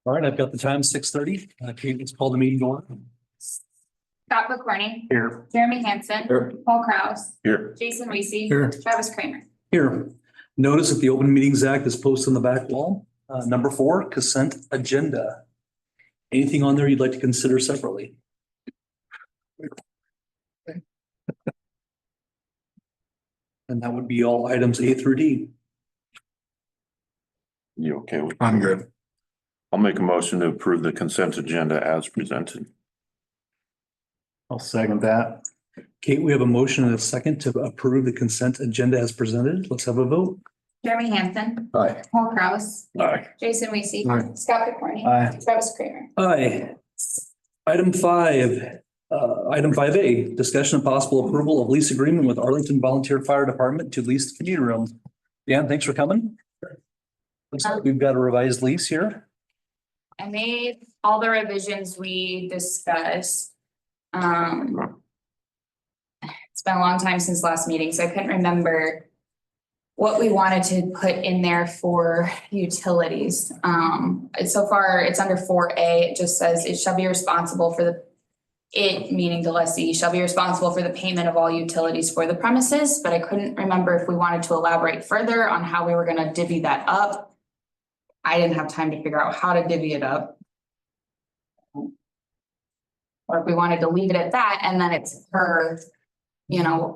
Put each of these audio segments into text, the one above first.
All right, I've got the time, 6:30. Kate, let's call the meeting to order. Scott McCorney. Here. Jeremy Hansen. Here. Paul Kraus. Here. Jason Weesey. Here. Travis Kramer. Here. Notice that the Open Meetings Act is posted on the back wall. Number 4, consent agenda. Anything on there you'd like to consider separately? And that would be all items A through D. You okay with? I'm good. I'll make a motion to approve the consent agenda as presented. I'll second that. Kate, we have a motion and a second to approve the consent agenda as presented. Let's have a vote. Jeremy Hansen. Aye. Paul Kraus. Aye. Jason Weesey. Aye. Scott McCorney. Aye. Travis Kramer. Aye. Item 5, item 5A, discussion of possible approval of lease agreement with Arlington Volunteer Fire Department to lease the community room. Dan, thanks for coming. Looks like we've got a revised lease here. I made all the revisions we discussed. It's been a long time since last meeting, so I couldn't remember what we wanted to put in there for utilities. So far it's under 4A. It just says it shall be responsible for meaning the lessee shall be responsible for the payment of all utilities for the premises, but I couldn't remember if we wanted to elaborate further on how we were gonna divvy that up. I didn't have time to figure out how to divvy it up. Or if we wanted to leave it at that and then it's per,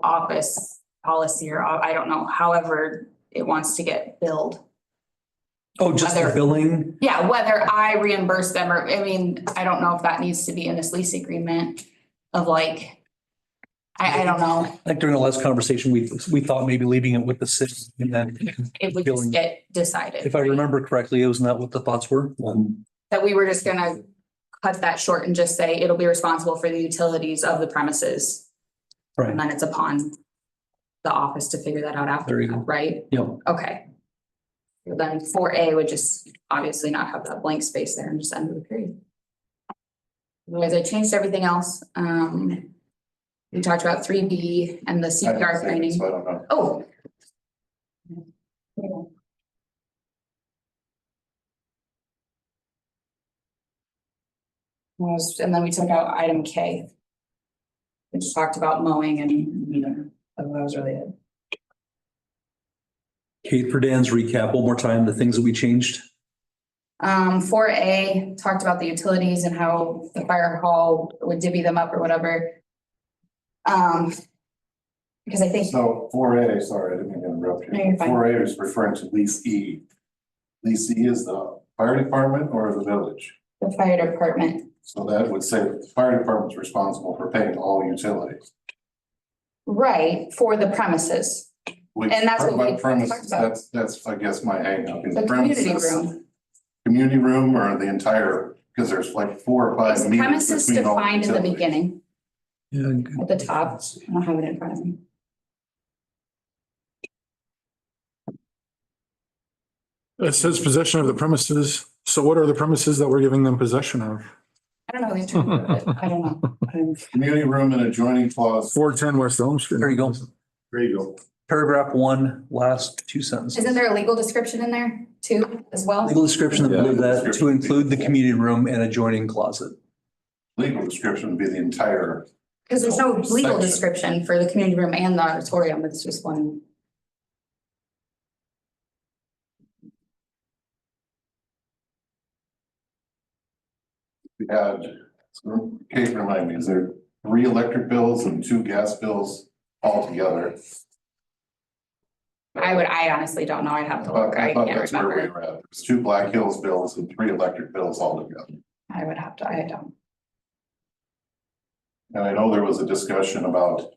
office policy or I don't know, however it wants to get billed. Oh, just the billing? Yeah, whether I reimburse them or, I don't know if that needs to be in this lease agreement of I don't know. Like during the last conversation, we thought maybe leaving it with the city and then It would billing. just get decided. If I remember correctly, it was not what the thoughts were. That we were just gonna cut that short and just say it'll be responsible for the utilities of the premises. Right. And then it's upon the office to figure that out after, There you go. right? Yep. Okay. Then 4A would just obviously not have that blank space there and just end of the period. Otherwise, I changed everything else. We talked about 3B and the CPR training. So I don't know. Oh. And then we took out item K, which talked about mowing and, that was really it. Kate, for Dan's recap, one more time, the things that we changed. 4A talked about the utilities and how the fire hall would divvy them up or whatever. Because I think. So 4A, sorry, I didn't mean to interrupt No, you. you're fine. 4A is referring to lease E. Lease E is the fire department or the village. The fire department, So that would say that the fire department's responsible for paying all utilities. right, for the premises, Which And that's what we about premise, talked about. that's, I guess, my hang up. the community room. Community room or the entire, because there's like 4 or 5 Is meters premises between all defined in the utilities. beginning Yeah. at the top? I don't have it in front of me. It says possession of the premises. So what are the premises that we're giving them possession of? I don't know the interpretation of it. I don't know. Community room and adjoining clause. 410 West Elm Street. There you go. There you go. Paragraph 1, last 2 sentences. Isn't there a legal description in there too, as well? Legal description Yeah. of that to include the community room and adjoining closet. Legal description would be the entire. Because there's no legal Section. description for the community room and the auditorium, it's just one. We had, Kate, remind me, is there 3 electric bills and 2 gas bills altogether? I honestly don't know, I'd have to look, I thought can't that's where we remember. were at. There's 2 Black Hills bills and 3 electric bills altogether. I would have to, I don't. And I know there was a discussion about,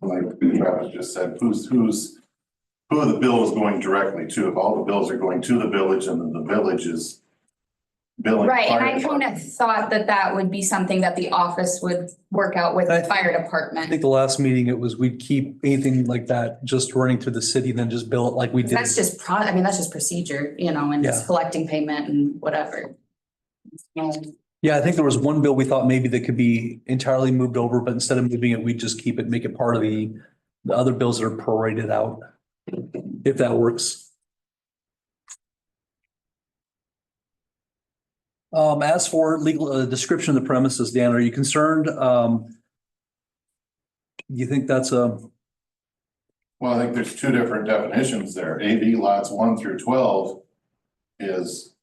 like Travis just said, who the bill is going directly to. If all the bills are going to the village and then the village is billing. Right, and fire I kind department. of thought that would be something that the office would work out with the fire I department. think the last meeting, it was we'd keep anything like that just running through the city, then just bill it like we did. That's just that's just procedure, and just Yeah. collecting payment and whatever. Yeah, I think there was one bill we thought maybe that could be entirely moved over, but instead of moving it, we'd just keep it, make it part of the other bills that are prorated out. If that works. As for legal description of the premises, Dan, are you concerned? You think that's a, Well, I think there's two different definitions there. AV lots 1 through 12 is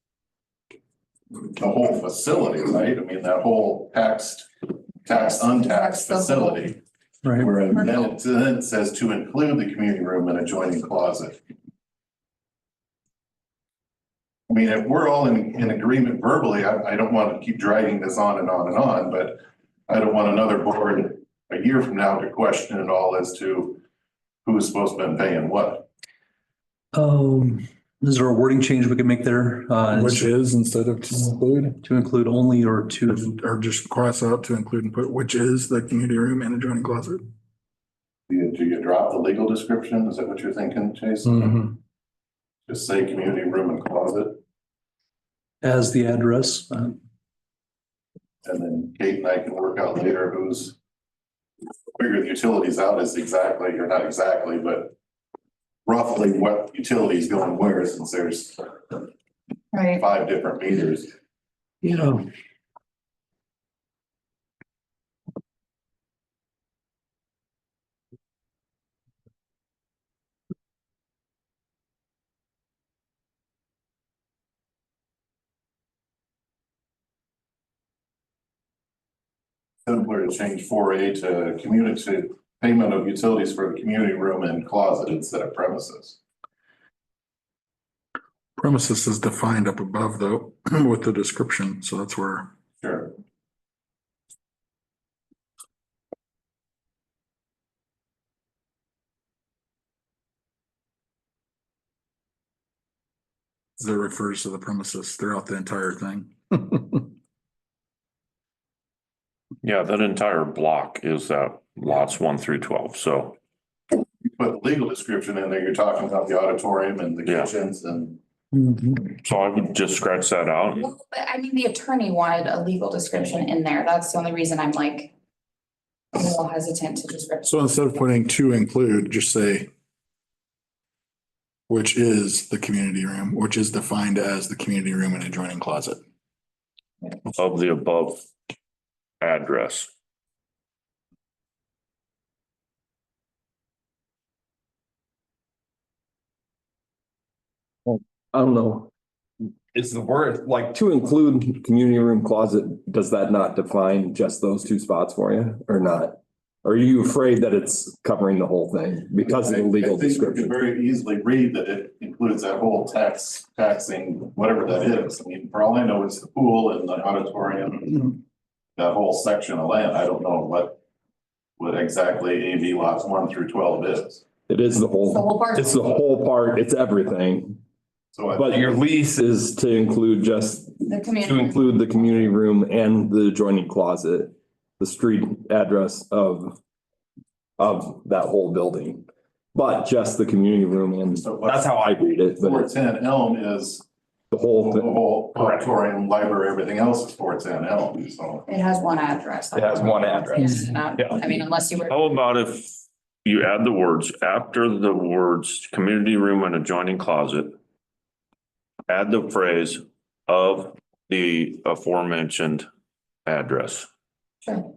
the whole facility, right? I mean, that whole untaxed facility. right? Where then it says to include the community room and adjoining closet. I mean, if we're all in agreement verbally, I don't want to keep dragging this on and on and on, but I don't want another board a year from now to question it all as to who's supposed to be paying what. Is there a wording change we can make there? Which is instead of To include only or to, or just cross out to include and put which is the community room and adjoining closet. Do you drop the legal description? Is that what you're thinking, Jason? Mm-hmm. Just say community room and closet, as the address? and then Kate and I can work out later who's figure the utilities out is exactly, or not exactly, but roughly what utilities going where, since there's Right. 5 different meters. You know. Simpler to change 4A to community payment of utilities for the community room and closet instead of premises. Premises is defined up above though with the description, so that's where. Sure. That refers to the premises throughout the entire thing. Yeah, that entire block is that lots 1 through 12. So, You put the legal description in there, you're talking about the auditorium and the Yeah. kitchens and. so I would just scratch that out. Well, but I mean, the attorney wanted a legal description in there. That's the only reason I'm like a little hesitant to just. So instead of putting to include, just say which is the community room, which is defined as the community room and adjoining closet. Of the above address. I don't know. Is the word like to include community room closet, does that not define just those 2 spots for you or not? Are you afraid that it's covering the whole thing because of the legal I think you description? could very easily read that it includes that whole taxing, whatever that is. I mean, for all I know, it's the pool and the auditorium. That whole section of land, I don't know what exactly AV lots 1 through 12 is. It is the The whole whole, parcel. it's the whole part, it's everything. So I But think your lease is to include just, The to community. include the community room and the adjoining closet, the street address of that whole building. But just the community room and So what- that's how I read it, but it's 410 Elm is the whole the thing. whole auditorium, library, everything else is 410 Elm, so. It has one address. It has one address. Yeah, not- Yeah. I mean, unless you were. How about if you add the words after the words community room and adjoining closet? Add the phrase of the aforementioned address. Sure.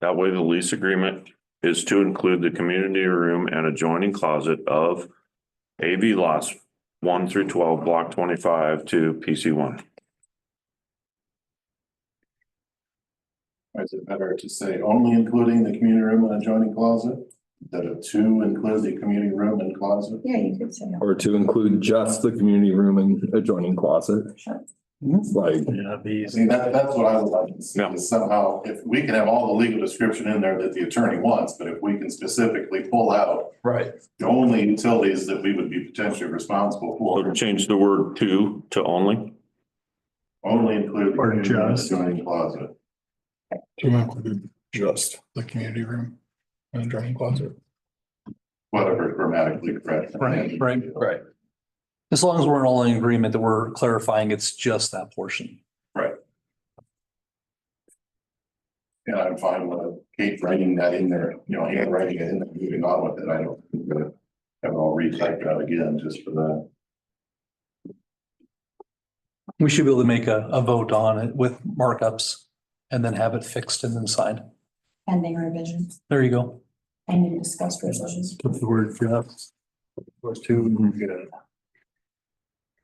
That way the lease agreement is to include the community room and adjoining closet of AV lots 1 through 12, block 25 to PC 1. Is it better to say only including the community room and adjoining closet? Instead of to include the community room and closet? Yeah, you could say. Or to include just the community room and adjoining closet. Sure. Like, See, that's what I would like to see, Yeah. is somehow, if we can have all the legal description in there that the attorney wants, but if we can specifically pull out Right. the only utilities that we would be potentially responsible So for, change the word to only. only include the Or community room and just. adjoining closet. To include just the community room and adjoining closet. Whatever is grammatically correct. Right. As long as we're all in agreement that we're clarifying it's just that portion. Right. Yeah, I'm fine with Kate writing that in there, handwriting it in there, moving on with it. I don't think that have it all retyped out again just for that. We should be able to make a vote on it with markups and then have it fixed and then signed. Pending revisions. There you go. Pending discussed revisions. Put the word for that. Those two, good.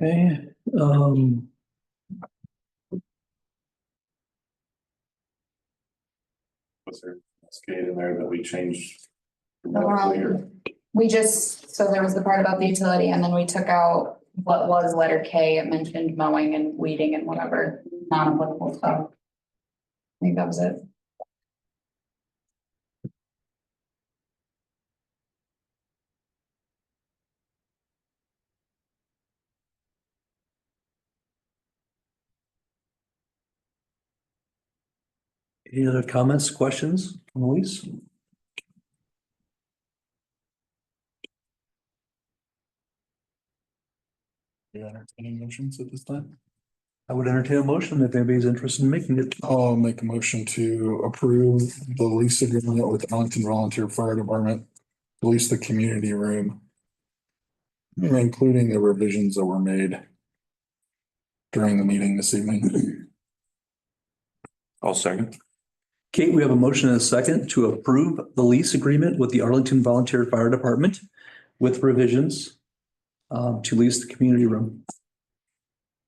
Okay, Was there Kate in there that we changed? We just, so there was the part about the utility and then we took out what was letter K. It mentioned mowing and weeding and whatever non-applicable stuff. I think that was it. any other comments, questions, Louise? Yeah, entertaining motions at this time? I would entertain a motion if anybody's interested in making it. I'll make a motion to approve the lease agreement with Arlington Volunteer Fire Department. To lease the community room. Including the revisions that were made. During the meeting this evening. I'll second. Kate, we have a motion and a second to approve the lease agreement with the Arlington Volunteer Fire Department with revisions to lease the community room.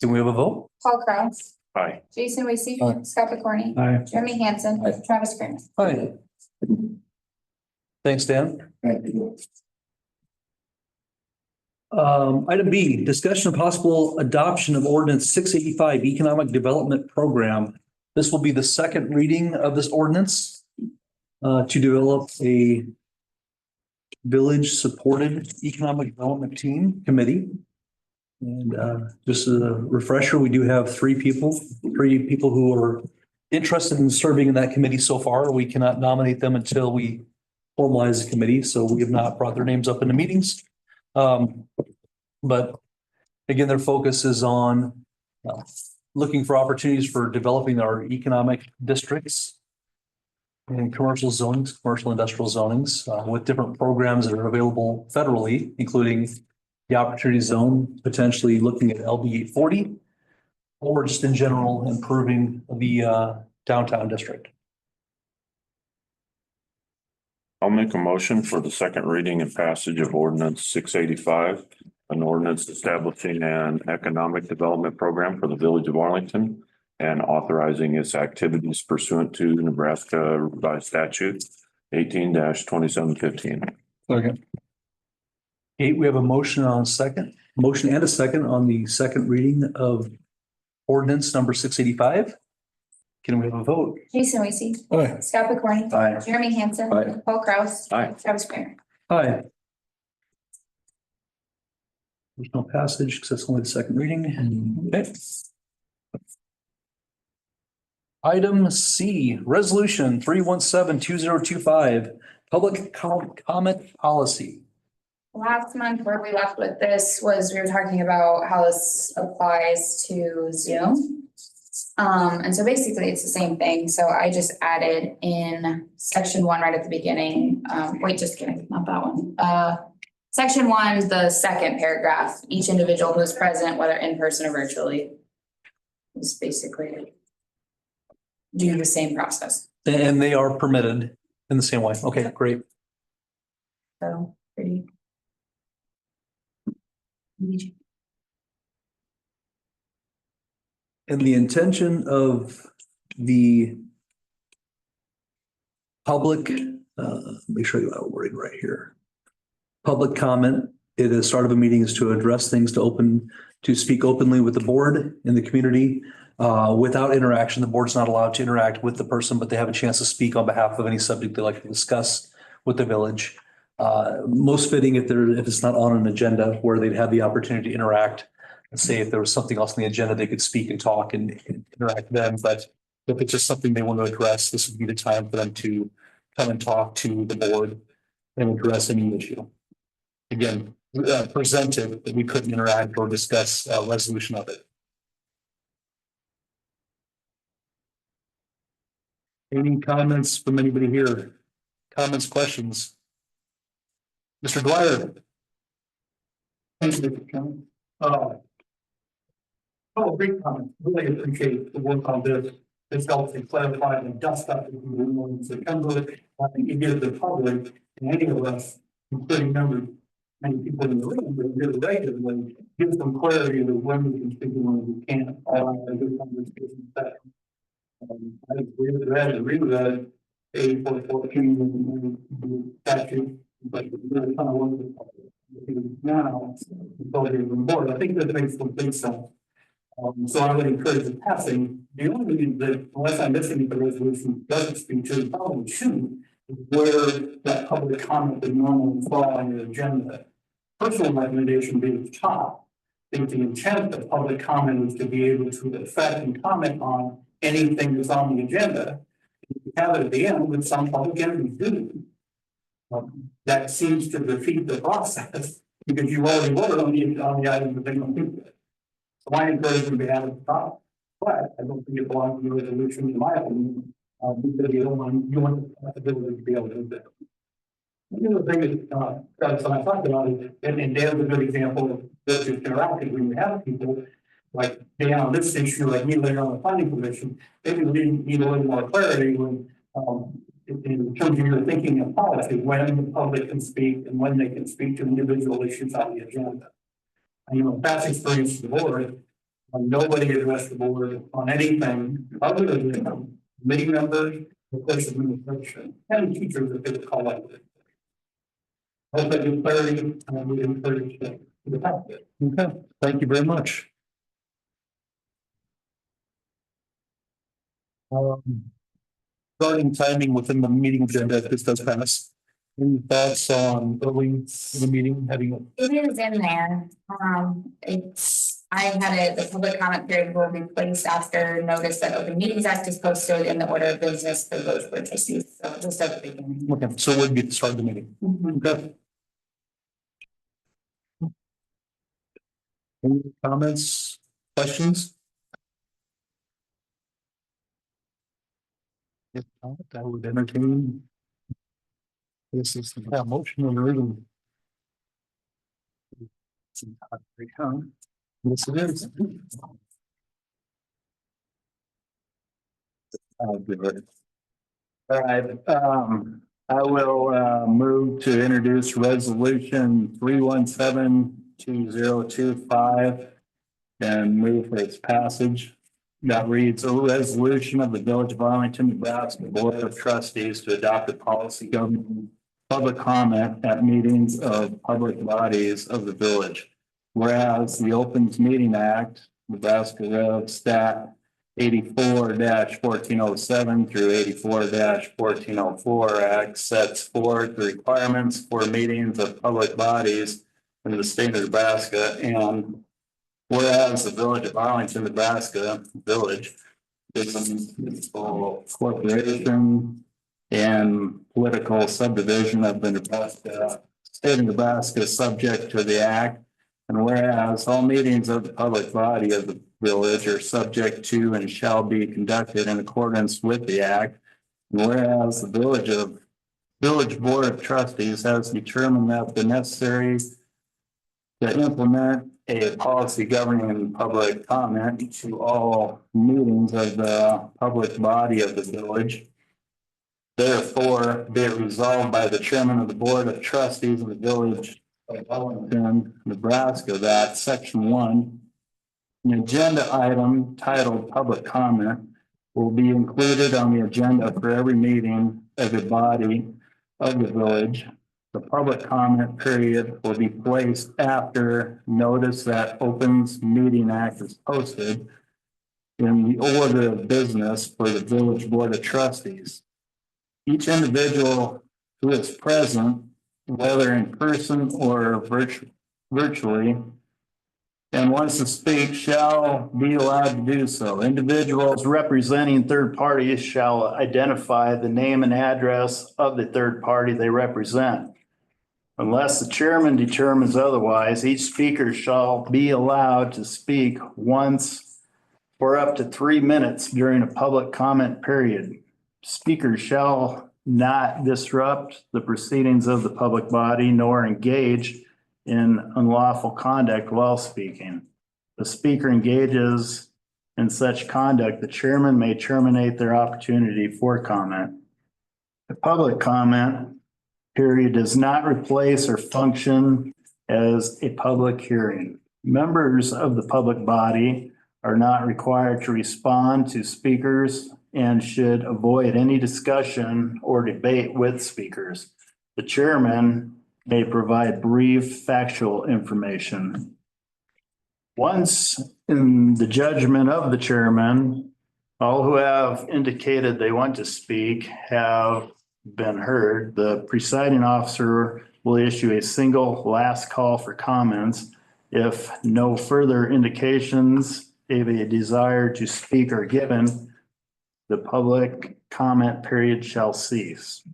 Can we have a vote? Paul Kraus, Aye. Jason Weasey, Aye. Scott McCorney, Aye. Jeremy Hansen, Aye. Travis Kramer. Aye. Thanks, Dan. Thank you. Item B, discussion of possible adoption of ordinance 685 Economic Development Program. This will be the second reading of this ordinance to develop a village-supported economic development team committee. And just as a refresher, we do have three people who are interested in serving in that committee so far. We cannot nominate them until we formalize the committee, so we have not brought their names up in the meetings. But again, their focus is on looking for opportunities for developing our economic districts and commercial zonings, commercial industrial zonings, with different programs that are available federally, including the opportunity zone, potentially looking at LB 840, or just in general, improving the downtown district. I'll make a motion for the second reading and passage of ordinance 685. An ordinance establishing an economic development program for the village of Arlington and authorizing its activities pursuant to Nebraska revised statute 18-2715. Okay. Kate, we have a motion and a second on the second reading of ordinance number 685. Can we have a vote? Jason Weasey, Aye. Scott McCorney, Aye. Jeremy Hansen, Aye. Paul Kraus, Aye. Travis Kramer. Aye. There's no passage because that's only the second reading. Okay. Item C, resolution 317-2025, public comment policy. Last month, where we left with this was we were talking about how this applies to Zoom. And so basically it's the same thing. So I just added in section 1 right at the beginning. Wait, just kidding, not that one. Section 1, the second paragraph, each individual who is present, whether in person or virtually, is basically do the same process. And they are permitted in the same way. Okay, great. So pretty. And the intention of the public, make sure you have a wording right here. Public comment at the start of a meeting is to address things, to speak openly with the board and the community. Without interaction, the board's not allowed to interact with the person, but they have a chance to speak on behalf of any subject they like to discuss with the village. Most fitting if it's not on an agenda where they'd have the opportunity to interact and say if there was something else on the agenda, they could speak and talk and interact then. But if it's just something they want to address, this would be the time for them to come and talk to the board and address any issue. Again, presented that we couldn't interact or discuss a resolution of it. Any comments from anybody here? Comments, questions? Mr. Dwyer? Thank you, Mr. Chairman. Great comment. Really appreciate the work on this. This helps to clarify and dust up if we move in September. I think it gives the public and any of us, including members, many people in the room, but really regularly, gives them clarity of when we can speak and when we can't. All I do conversations that. I agree with that, agree with that. 8414 statute, but really kind of want to now, so they're on board. I think that makes complete sense. So I would encourage the passing. The only thing that, unless I'm missing the resolution, doesn't speak to, probably shouldn't, is where that public comment would normally fall on the agenda. Personal recommendation being the top. I think the intent of public comment is to be able to affect and comment on anything that's on the agenda. If you have it at the end, which some public entities do, that seems to defeat the process because you already voted on the item that they don't do that. So I encourage them to have it top, but I don't think it belongs to the resolution, in my opinion, because you want the ability to be able to do that. The other thing is, that's what I talked about is, and Dan's a good example of this interactive when you have people like Dan on this issue, like me later on the planning commission, maybe we need a little more clarity when, in terms of your thinking of policy, when the public can speak and when they can speak to individual issues on the agenda. And, past experience of the board, nobody addressed the board on anything other than committee members, the place administration, and teachers if they would call like this. I hope that gives clarity and we encourage the fact. Okay, thank you very much. Starting timing within the meeting agenda, if this does pass. Any thoughts on early in the meeting, having It is in there. I had it, the public comment period will be placed after notice that Open Meetings Act is posted in the order of business for those trustees. So just at the beginning. okay, so it would be the start of the meeting. Okay. Any comments, questions? If not, I would entertain. This is the motion and reading. Yes, it is. I'll do it. All right, I will move to introduce resolution 3172025 and move for its passage. That reads, a resolution of the Village of Arlington, Nebraska Board of Trustees to adopt a policy governing public comment at meetings of public bodies of the village. Whereas the Opens Meeting Act, Nebraska Rev. Stat 84-1407 through 84-1404 Act sets forth the requirements for meetings of public bodies in the state of Nebraska, and whereas the Village of Arlington, Nebraska Village is a municipal corporation and political subdivision of the Nebraska state of Nebraska subject to the act. And whereas all meetings of the public body of the village are subject to and shall be conducted in accordance with the act. And whereas the Village Board of Trustees has determined that the necessary to implement a policy governing public comment to all meetings of the public body of the village. Therefore, be it resolved by the chairman of the Board of Trustees of the Village of Arlington, Nebraska, that section 1, an agenda item titled public comment will be included on the agenda for every meeting of the body of the village. The public comment period will be placed after notice that Opens Meeting Act is posted in the order of business for the Village Board of Trustees. Each individual who is present, whether in person or virtually, and wants to speak shall be allowed to do so. Individuals representing third parties shall identify the name and address of the third party they represent. Unless the chairman determines otherwise, each speaker shall be allowed to speak once for up to 3 minutes during a public comment period. speakers shall not disrupt the proceedings of the public body nor engage in unlawful conduct while speaking. The speaker engages in such conduct, the chairman may terminate their opportunity for comment. The public comment period does not replace or function as a public hearing. Members of the public body are not required to respond to speakers and should avoid any discussion or debate with speakers. The chairman may provide brief factual information. Once in the judgment of the chairman, all who have indicated they want to speak have been heard. The presiding officer will issue a single last call for comments. If no further indications of a desire to speak are given, the public comment period shall cease.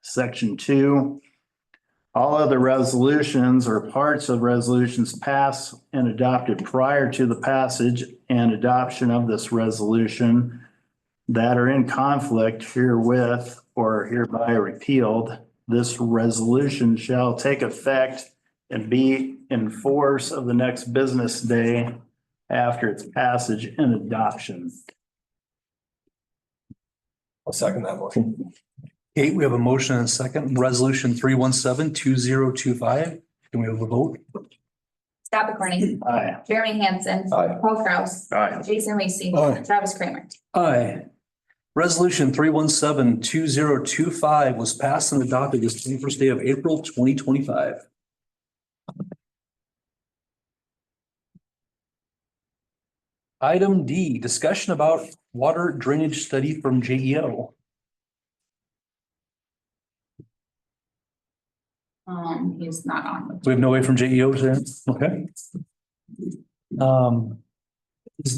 Section 2, all other resolutions or parts of resolutions passed and adopted prior to the passage and adoption of this resolution that are in conflict herewith or hereby repealed, this resolution shall take effect and be in force of the next business day after its passage and adoption. I'll second that motion. Okay, we have a motion and a second. Resolution 317-2025. Can we have a vote? Scott McCorney, Aye. Jeremy Hansen, Aye. Paul Kraus, Aye. Jason Lacy, Aye. Travis Kramer. Aye. Resolution 317-2025 was passed and adopted this 21st day of April 2025. Item D, discussion about water drainage study from JEO. He's not on. We have no way from JEO there. Okay.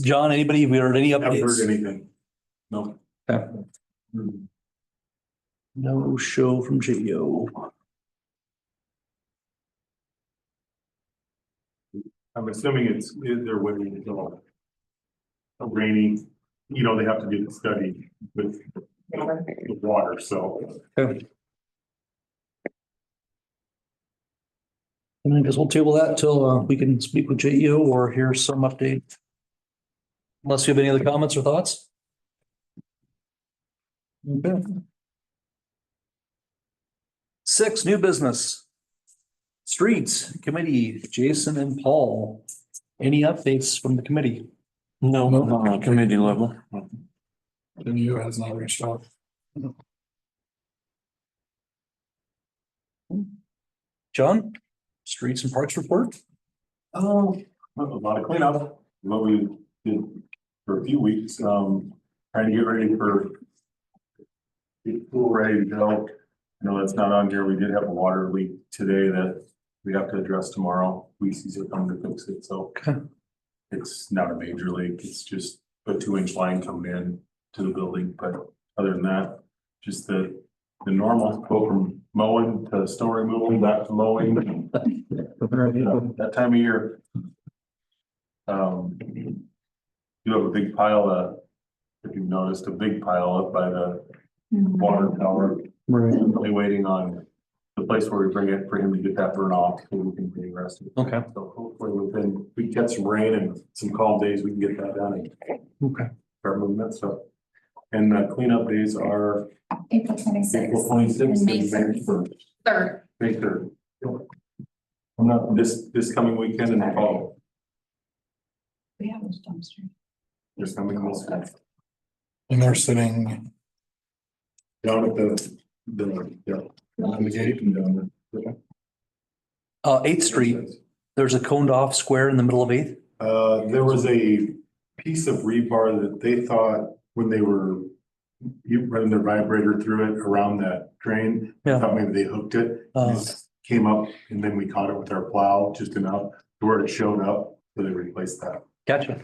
John, anybody, we heard any Haven't heard updates? anything. No. Okay. No show from JEO. I'm assuming they're waiting until a rainy, they have to do the study with water, so. Okay. And I guess we'll table that till we can speak with JEO or hear some update. Unless you have any other comments or thoughts? Okay. 6, new business. Streets Committee, Jason and Paul. Any updates from the committee? No, not on committee level. Then you has not reached out. John, Streets and Parks report? Oh, a lot of cleanup, what we did for a few weeks, trying to get ready for the pool ready to go. No, that's not on here. We did have a water leak today that we have to address tomorrow. Weezy's are coming to fix it, so. Okay. It's not a major leak. It's just a 2-inch line coming in to the building, but other than that, just the normal, go from mowing to snow removal, back to mowing. That time of year. You have a big pile if you've noticed, a big pile up by the water tower. Right. Really waiting on the place where we bring it for him to get that burn off so we can bring the rest of it. Okay. So hopefully we get some rain and some calm days, we can get that done and Okay. start moving that stuff. And the cleanup days are April 26th. April 26th And May and May 3rd. 1st. Third. May 3rd. I'm not, this coming weekend and the fall, We have this dumpster. this coming this week. And they're sitting Down at on the gate and down there. 8th Street, there's a coned off square in the middle of 8th. There was a piece of rebar that they thought when they were running their vibrator through it around that drain, Yeah. thought maybe they hooked it. It came up and then we caught it with our plow just enough to where it showed up, so they replaced that. Gotcha.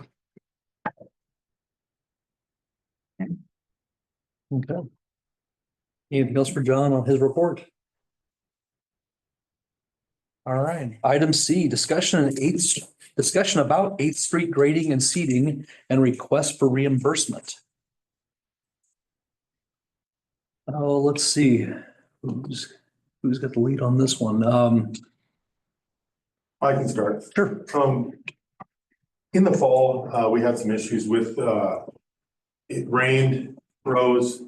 Okay. Anything else for John on his report? All right, item C, discussion about 8th Street grading and seating and request for reimbursement. Oh, let's see. Who's got the lead on this one? I can start. Sure. In the fall, we had some issues with, it rained, froze,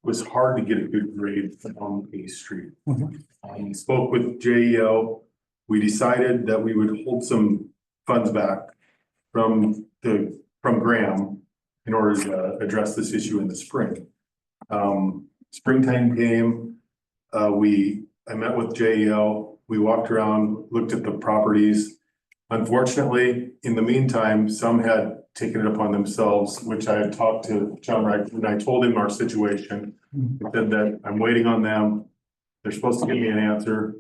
was hard to get a good grade on A Street. Spoke with JEO. We decided that we would hold some funds back from Graham in order to address this issue in the spring. Springtime came, I met with JEO, we walked around, looked at the properties. Unfortunately, in the meantime, some had taken it upon themselves, which I had talked to John Wright, and I told him our situation. I said that I'm waiting on them. They're supposed to give me an answer.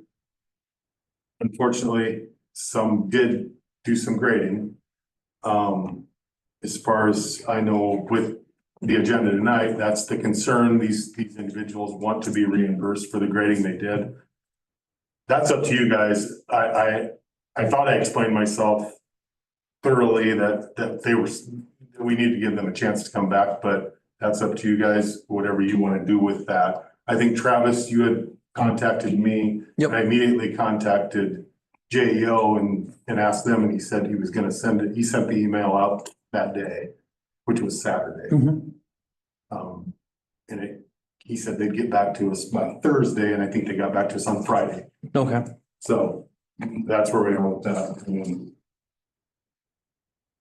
Unfortunately, some did do some grading. As far as I know, with the agenda tonight, that's the concern. These individuals want to be reimbursed for the grading they did. That's up to you guys. I thought I explained myself thoroughly that we need to give them a chance to come back, but that's up to you guys, whatever you want to do with that. I think Travis, you had contacted me. Yep. I immediately contacted JEO and asked them, and he said he was gonna send it. He sent the email out that day, which was Saturday. He said they'd get back to us by Thursday, and I think they got back to us on Friday. Okay. So that's where we are with that.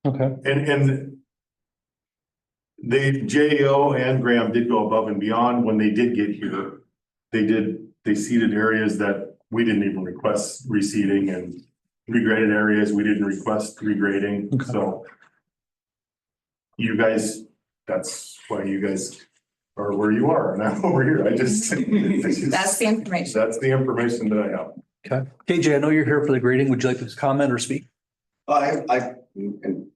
Okay. And they, JEO and Graham did go above and beyond when they did get here. They seeded areas that we didn't even request reseeding, and regraded areas we didn't request regrading, Okay. so. You guys, that's why you guys are where you are, and I'm over here. That's the information. That's the information that I have. Okay. KJ, I know you're here for the grading. Would you like to comment or speak? And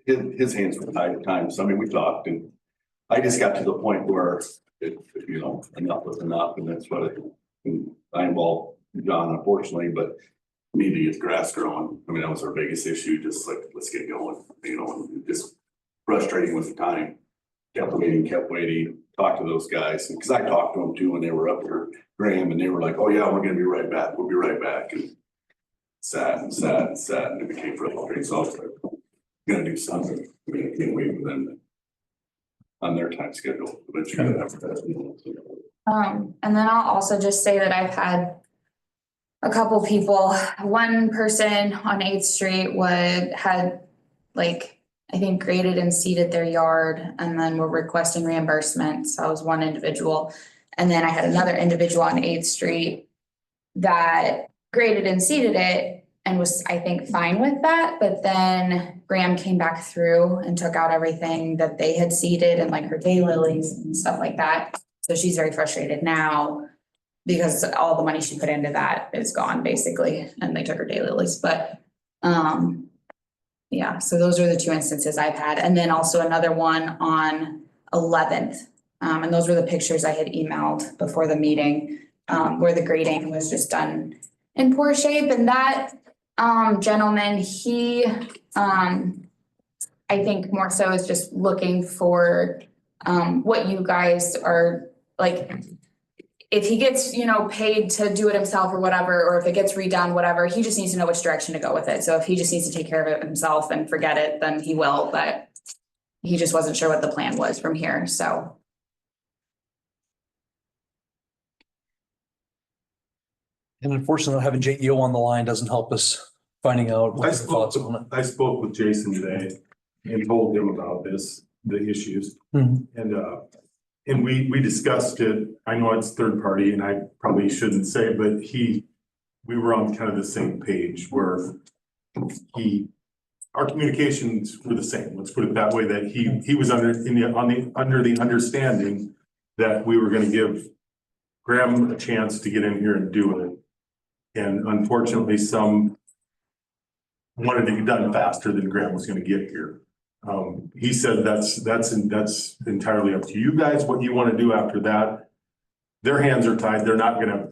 his hands were tied at times. I mean, we talked and I just got to the point where enough was enough, and that's what I involved John, unfortunately, but we need to get the grass growing. I mean, that was our biggest issue, just like, let's get going, and just frustrating with the time. Kept waiting, talked to those guys, and because I talked to them too when they were up here, Graham, and they were like, oh yeah, we're gonna be right back, we'll be right back, and sat, and it became frustrating, so I was like, gonna do something. I mean, I can't wait for them on their time schedule, but you gotta have that. And then I'll also just say that I've had a couple people, one person on 8th Street had like, I think graded and seeded their yard and then were requesting reimbursement. So I was one individual. And then I had another individual on 8th Street that graded and seeded it and was, I think, fine with that. But then Graham came back through and took out everything that they had seeded and like her daylilies and stuff like that. So she's very frustrated now because all the money she put into that is gone basically. And they took her daylilies, but, yeah, so those are the two instances I've had. And then also another one on 11th. And those were the pictures I had emailed before the meeting, where the grading was just done in poor shape. And that gentleman, he, I think more so is just looking for what you guys are like. If he gets, paid to do it himself or whatever, or if it gets redone, whatever, he just needs to know which direction to go with it. So if he just needs to take care of it himself and forget it, then he will, but he just wasn't sure what the plan was from here, so. And unfortunately, having JEO on the line doesn't help us finding out what I their thoughts spoke, on it. I spoke with Jason today and told him about the issues. Mhm. And we discussed it. I know it's third party and I probably shouldn't say, but we were on kind of the same page where our communications were the same. Let's put it that way, that he was under the understanding that we were going to give Graham a chance to get in here and do it. And unfortunately, some wanted to get done faster than Graham was going to get here. He said that's entirely up to you guys, what you want to do after that. Their hands are tied. They're not gonna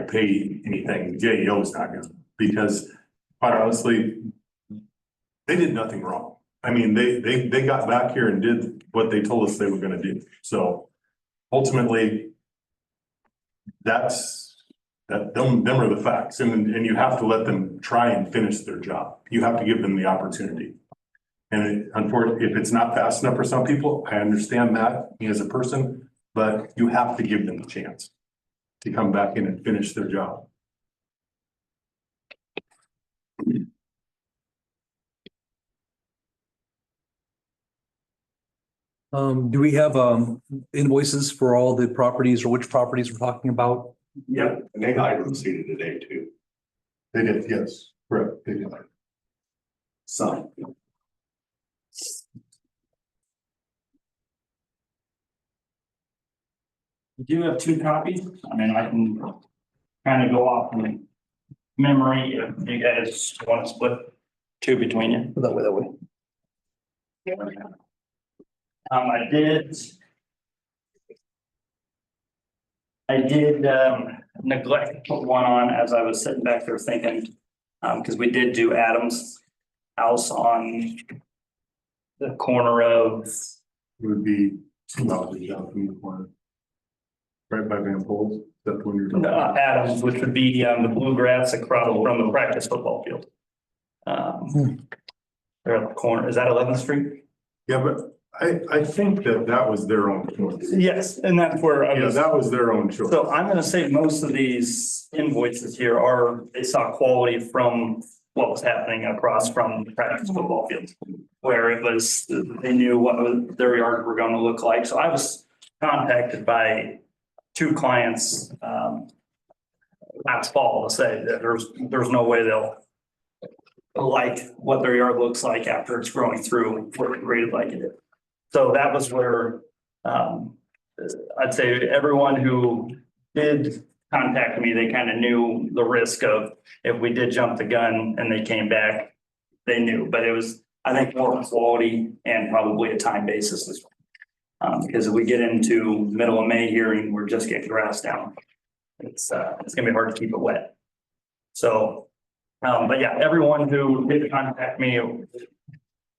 pay anything. JEO is not gonna, because quite honestly, they did nothing wrong. I mean, they got back here and did what they told us they were gonna do. So ultimately, them are the facts, and you have to let them try and finish their job. You have to give them the opportunity. And unfortunately, if it's not fast enough for some people, I understand that, me as a person, but you have to give them a chance to come back in and finish their job. Do we have invoices for all the properties or which properties we're talking about? Yep, and they hired them seated today too, They did, yes, correct, they did. some. We do have 2 copies. I mean, I can kind of go off in memory if you guys want to split 2 between you. That way. I did neglect to put one on as I was sitting back there thinking, because we did do Adam's house on the corner of, It would be about the down from the corner. Right by Van Poles, that's when you're talking about. Adams, which would be the bluegrass across from the practice football field. There at the corner, is that 11th Street? Yeah, but I think that was their own choice. Yes, and that's where I Yeah, was. that was their own choice. So I'm gonna say most of these invoices here are, they saw quality from what was happening across from the practice football field. Where it was, they knew what their yards were gonna look like. So I was contacted by 2 clients last fall to say that there's no way they'll like what their yard looks like after it's growing through, what it graded like it is. So that was where I'd say everyone who did contact me, they kind of knew the risk of if we did jump the gun and they came back, they knew, but it was, I think, more quality and probably a time basis as well. Because if we get into middle of May here and we're just getting grass down, it's gonna be hard to keep it wet. So, but yeah, everyone who did contact me,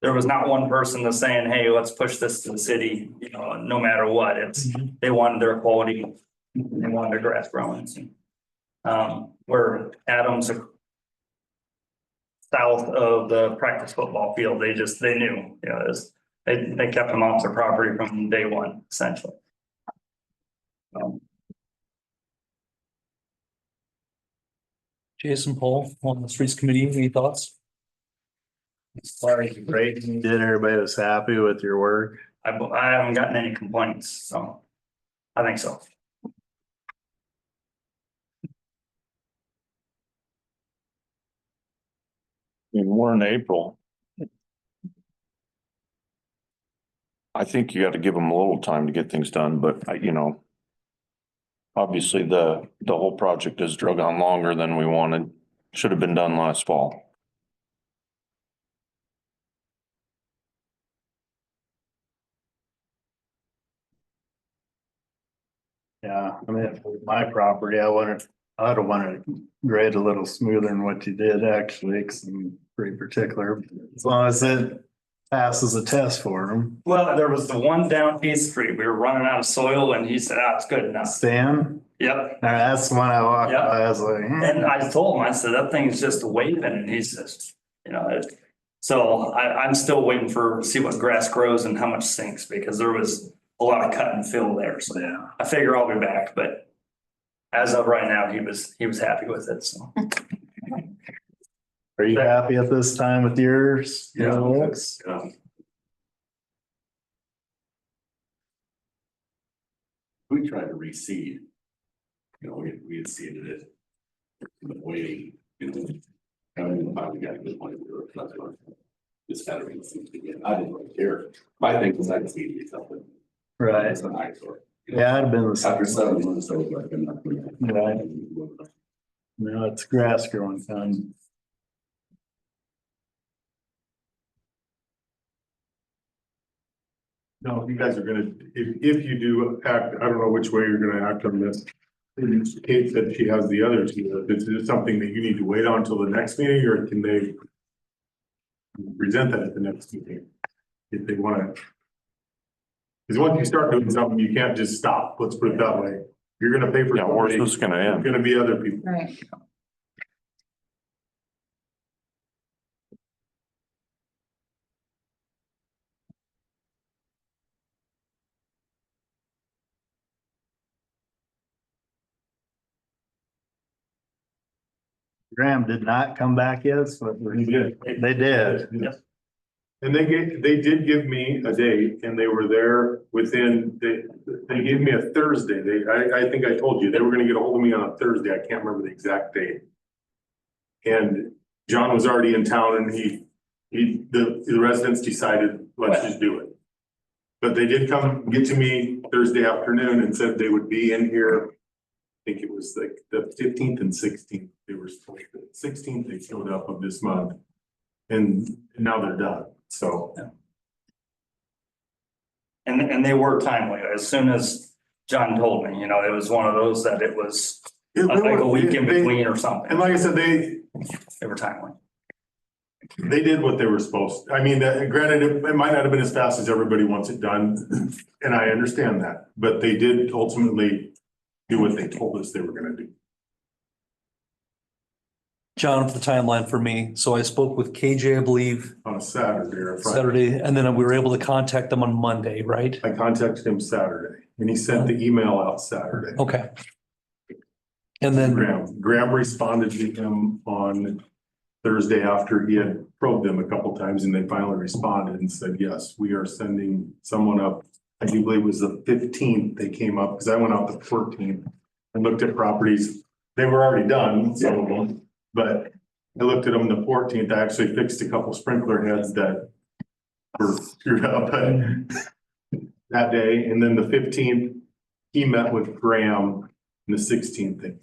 there was not one person that's saying, hey, let's push this to the city, you know, no matter what. It's, they wanted their quality, they wanted their grass growing. Where Adams south of the practice football field, they knew, you know, they kept them off their property from day one, essentially. Jason, Paul, on the streets committee, any thoughts? Great, you did, everybody was happy with your work. I haven't gotten any complaints, so I think so. And we're in April. I think you got to give them a little time to get things done, but you know. Obviously, the whole project has drug on longer than we wanted. Should have been done last fall. Yeah, I mean, my property, I'd have wanted to grade a little smoother than what you did actually, because I'm pretty particular. As long as it passes the test for them. Well, there was the one down East Street. We were running out of soil and he said, it's good enough. Stan? Yep. That's the one I walked Yep. by, I was like. And I told him, I said, that thing's just waving, and he says, you know, so I'm still waiting see what grass grows and how much sinks, because there was a lot of cut and fill there. So Yeah. I figure I'll be back, but as of right now, he was happy with it, so. Are you happy at this time with yours? Yeah. We tried to reseed. You know, we had seeded it. Waiting, you know. And then finally got to the point where that's what. Just had to reseed again. I didn't really care. My thing was I just needed something. Right. It's an eyesore. Yeah, I'd have been the same. After 7 months, I was like, I'm not doing that. Right. No, it's grass growing time. No, if you guys are gonna, if you do act, I don't know which way you're gonna act on this. Kate said she has the other two. Is it something that you need to wait on until the next meeting, or can they present that at the next meeting? If they wanna. Because once you start doing something, you can't just stop. Let's put it that way. You're gonna pay for Yeah, where's somebody, this gonna there's end? gonna be other people. Right. Graham did not come back yet, so He did. they did. And they did give me a date and they were there within, they gave me a Thursday. I think I told you, they were gonna get a hold of me on a Thursday. I can't remember the exact date. And John was already in town and the residents decided, let's just do it. But they did come get to me Thursday afternoon and said they would be in here. I think it was like the 15th and 16th. They were supposed to, 16th they showed up of this month. And now they're done, so. And they were timely. As soon as John told me, it was one of those that it was like a week in between or something. And like I said, they were timely. did what they were supposed, I mean, granted, it might not have been as fast as everybody wants it done. And I understand that, but they did ultimately do what they told us they were gonna do. John, for the timeline for me. So I spoke with KJ, I believe, On a Saturday or a Friday. Saturday, and then we were able to contact them on Monday, right? I contacted him Saturday and he sent the email out Saturday. Okay. And then, Graham responded to him on Thursday after he had probed them a couple times and they finally responded and said, yes, we are sending someone up. I do believe it was the 15th they came up because I went out the 14th and looked at properties. They were already done, some of them, but I looked at them the 14th. I actually fixed a couple sprinkler heads that were screwed up that day. And then the 15th, he met with Graham and the 16th thing.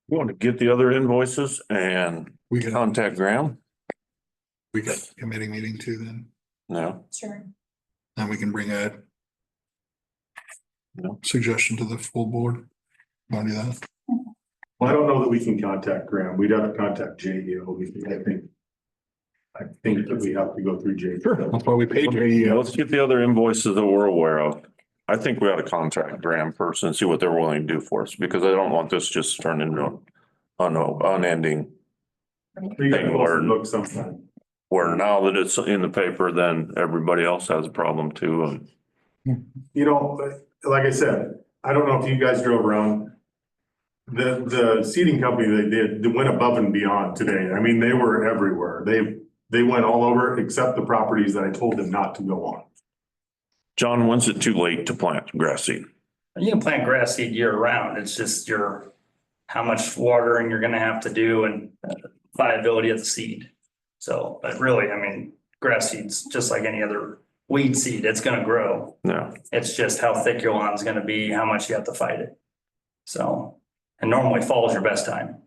You want to get the other invoices and We got, contact Graham? we got a committee meeting too then, No, Sure. and we can bring a No. suggestion to the full board. Want to do that? Well, I don't know that we can contact Graham. We'd have to contact JEO. I think that we have to go through JEO. Sure, that's why we paid you. let's get the other invoices that we're aware of. I think we ought to contact Graham first and see what they're willing to do for us, because I don't want this just to turn into an unending. We got to look sometime. Where now that it's in the paper, then everybody else has a problem too, and You know, like I said, I don't know if you guys drove around. The seating company they went above and beyond today. I mean, they were everywhere. They went all over except the properties that I told them not to go on. John, when's it too late to plant grass seed? You can plant grass seed year round. It's just how much watering you're gonna have to do and viability of the seed. So, but really, I mean, grass seed's just like any other weed seed. It's gonna grow. No, It's just how thick your lawn's gonna be, how much you have to fight it. So, and normally fall is your best time.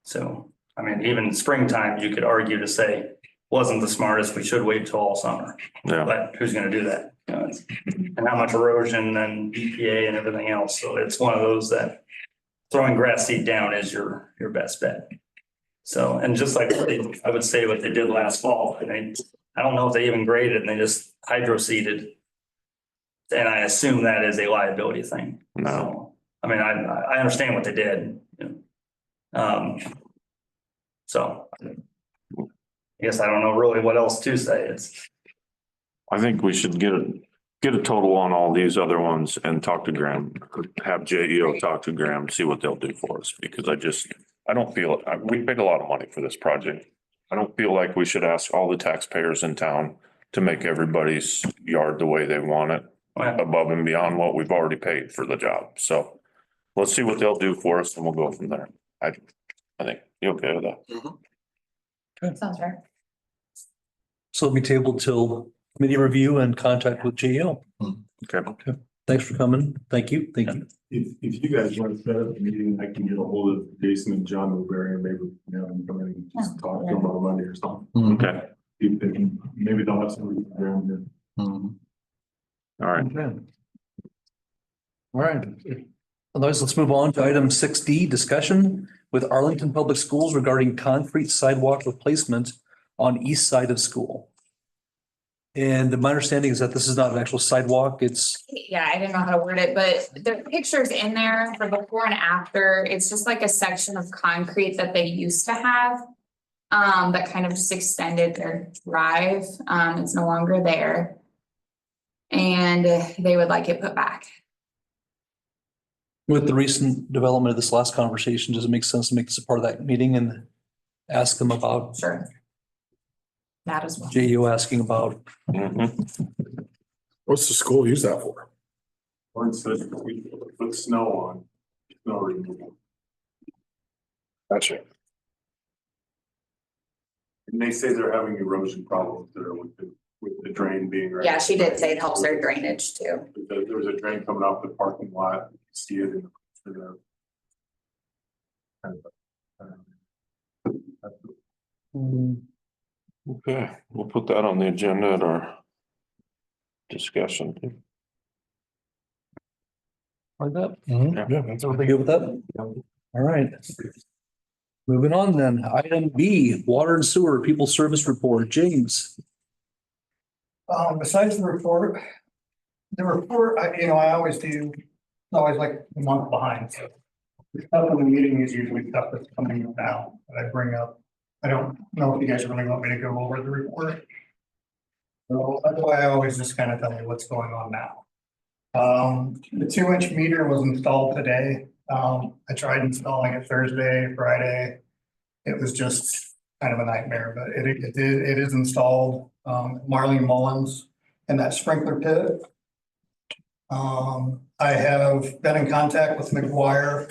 So, I mean, even springtime, you could argue to say, wasn't the smartest, we should wait till all summer. no, But who's gonna do that? And how much erosion and EPA and everything else. So it's one of those that throwing grass seed down is your best bet. So, and just like I would say what they did last fall, and I don't know if they even graded and they just hydro seeded. And I assume that is a liability thing. no. So, I mean, I understand what they did. So I guess I don't know really what else to say. It's, I think we should get a total on all these other ones and talk to Graham, have JEO talk to Graham, see what they'll do for us, because I don't feel, we paid a lot of money for this project. I don't feel like we should ask all the taxpayers in town to make everybody's yard the way they want it, above and beyond what we've already paid for the job. So let's see what they'll do for us and we'll go from there. I think you okay with that? Sounds right. so it'll be tabled till committee review and contact with JEO. Okay. Thanks for coming. Thank you. Thank you. If you guys want to set up a meeting, I can get a hold of Jason and John Newberry and maybe, come in and just talk to them on Monday or something. Okay. If they can, maybe they'll have somebody around here. All right. Okay. All right. Otherwise, let's move on to item 6D, discussion with Arlington Public Schools regarding concrete sidewalk replacement on east side of school. And my understanding is that this is not an actual sidewalk, it's, Yeah, I didn't know how to word it, but the pictures in there for before and after, it's just like a section of concrete that they used to have. That kind of just extended their drive. It's no longer there. And they would like it put back. with the recent development of this last conversation, does it make sense to make this a part of that meeting and ask them about, Sure. That as well. JU asking about, What's the school use that for? Or it says we put snow on, snow removal. Gotcha. And they say they're having erosion problems there with the drain being. right. Yeah, she did say it helps their drainage too. There's a drain coming off the parking lot, you see it in the. Okay, we'll put that on the agenda at our discussion. like that. Yeah, that's Everybody good with that? All right. Moving on then, item B, water and sewer people service report, James. Besides the report, I always do, always like a month behind, so. The stuff in the meeting is usually stuff that's coming up now that I bring up. I don't know if you guys really want me to go over the report. So that's why I always just kind of tell you what's going on now. The 2-inch meter was installed today. I tried installing it Thursday, Friday. It was just kind of a nightmare, but it is installed. Marlene Mullins in that sprinkler pit. I have been in contact with McGuire.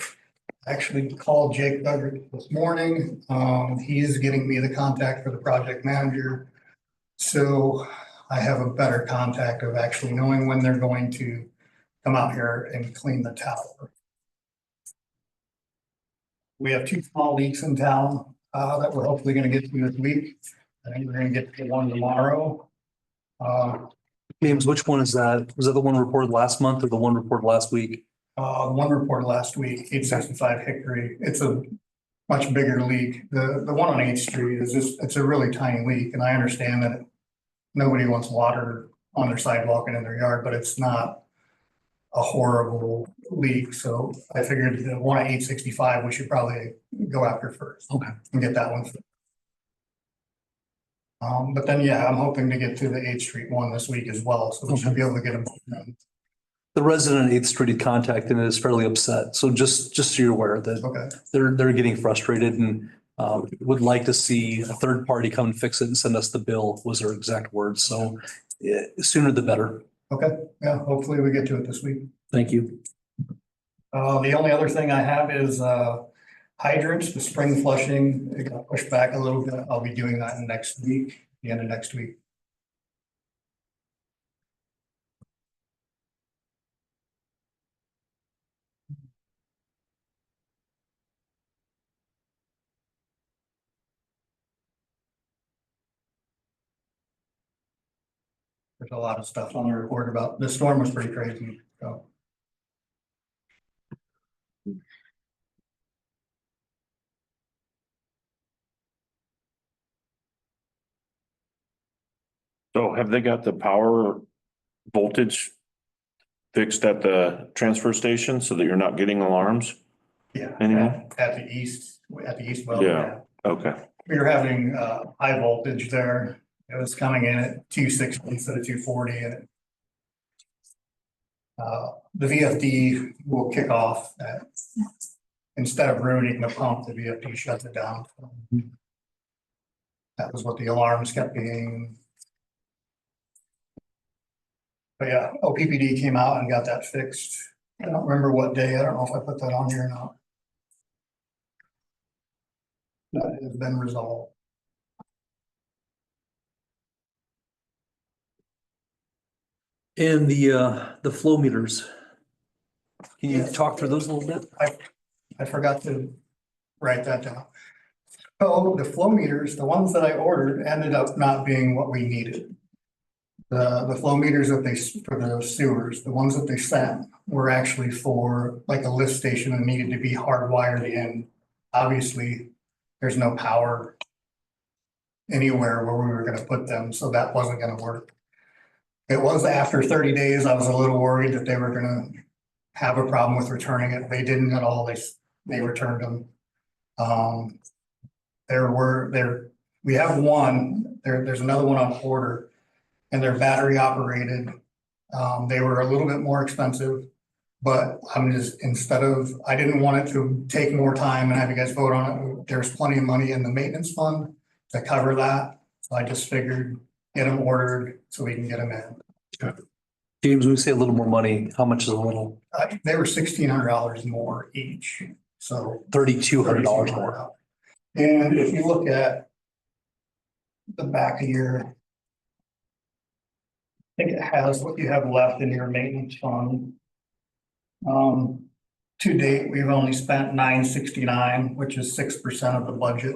Actually called Jake Duggar this morning. He's getting me the contact for the project manager. So I have a better contact of actually knowing when they're going to come out here and clean the tower. We have 2 small leaks in town that we're hopefully going to get to this week. I think we're going to get to one tomorrow. James, which one is that? Was that the one reported last month or the one reported last week? One report last week, 865 Hickory. It's a much bigger leak. The one on 8th Street is just, it's a really tiny leak, and I understand that nobody wants water on their sidewalk and in their yard, but it's not a horrible leak. So I figured the one at 865, we should probably go after first. Okay. And get that one fixed. But then, yeah, I'm hoping to get to the 8th Street one this week as well, so we should be able to get them done. The resident at 8th Street had contacted and is fairly upset. So just so you're aware that Okay, they're getting frustrated and would like to see a third party come and fix it and send us the bill, was their exact words. So sooner the better. okay, yeah, hopefully we get to it this week. Thank you. The only other thing I have is hydrants, the spring flushing. It got pushed back a little bit. I'll be doing that next week, the end of next week. There's a lot of stuff on the report about, the storm was pretty crazy, so. So have they got the power voltage fixed at the transfer station so that you're not getting alarms? Yeah. Anyway. At the east well. Yeah. Okay. We were having high voltage there. It was coming in at 260 instead of 240 and the VFD will kick off at, instead of ruining the pump, the VFD shuts it down. That was what the alarms kept being. But yeah, OPPD came out and got that fixed. I don't remember what day. I don't know if I put that on here or not. That has been resolved. And the flow meters. Can you talk through those a little bit? I forgot to write that down. So the flow meters, the ones that I ordered ended up not being what we needed. The flow meters that for the sewers, the ones that they sent were actually for like a lift station and needed to be hardwired in. Obviously, there's no power anywhere where we were gonna put them, so that wasn't gonna work. It was after 30 days, I was a little worried that they were gonna have a problem with returning it. They didn't at all. They returned them. We have one, there's another one on order and they're battery operated. They were a little bit more expensive, but I'm just, I didn't want it to take more time and have you guys vote on it. There's plenty of money in the maintenance fund to cover that. So I just figured get them ordered so we can get them in. James, when we say a little more money, how much is a little? They were $1,600 more each, so. $3,200 more. And if you look at the back of your, I think it has what you have left in your maintenance fund. To date, we've only spent $969, which is 6% of the budget.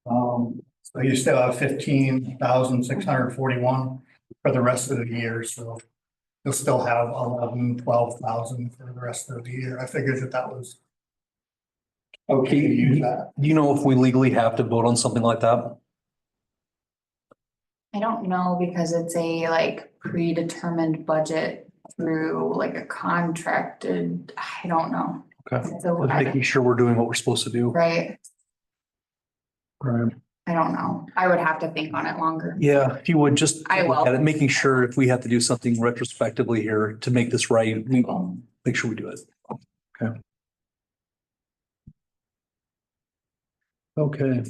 So you still have 15,641 for the rest of the year, so you'll still have 12,000 for the rest of the year. I figured that was okay to use that. Do you know if we legally have to vote on something like that? I don't know because it's a like predetermined budget through like a contracted, I don't know. Okay. So Just making sure we're doing what we're supposed to do. right, Right. I don't know. I would have to think on it longer. Yeah, if you would just. I will. look at it, making sure if we have to do something retrospectively here to make this right, we make sure we do it. Okay. Okay.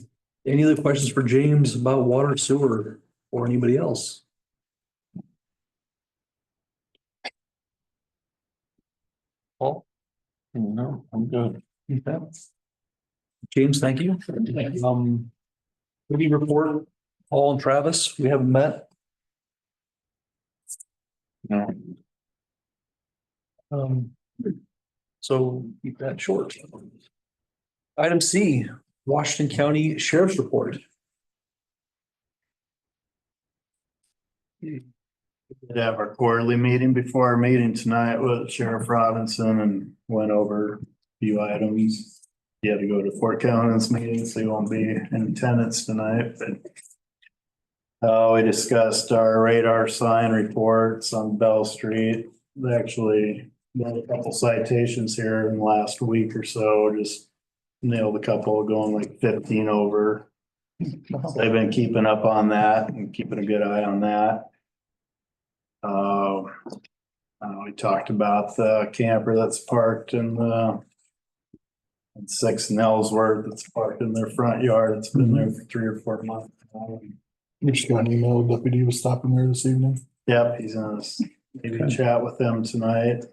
Any other questions for James about water, sewer, or anybody else? Paul? No, I'm good. Okay. James, thank you. Committee report, Paul and Travis, we haven't met. No. So keep that short. Item C, Washington County Sheriff's Report. We did have our quarterly meeting before our meeting tonight with Sheriff Robinson and went over a few items. He had to go to Fort Callahan's meeting, so he won't be in attendance tonight, but we discussed our radar sign reports on Bell Street. They actually got a couple citations here in the last week or so, just nailed a couple going like 15 over. So they've been keeping up on that and keeping a good eye on that. We talked about the camper that's parked in the 6 Nellsworth that's parked in their front yard. It's been there for 3 or 4 months. We just got an email, deputy was stopping there this evening. Yep, he's gonna maybe chat with them tonight.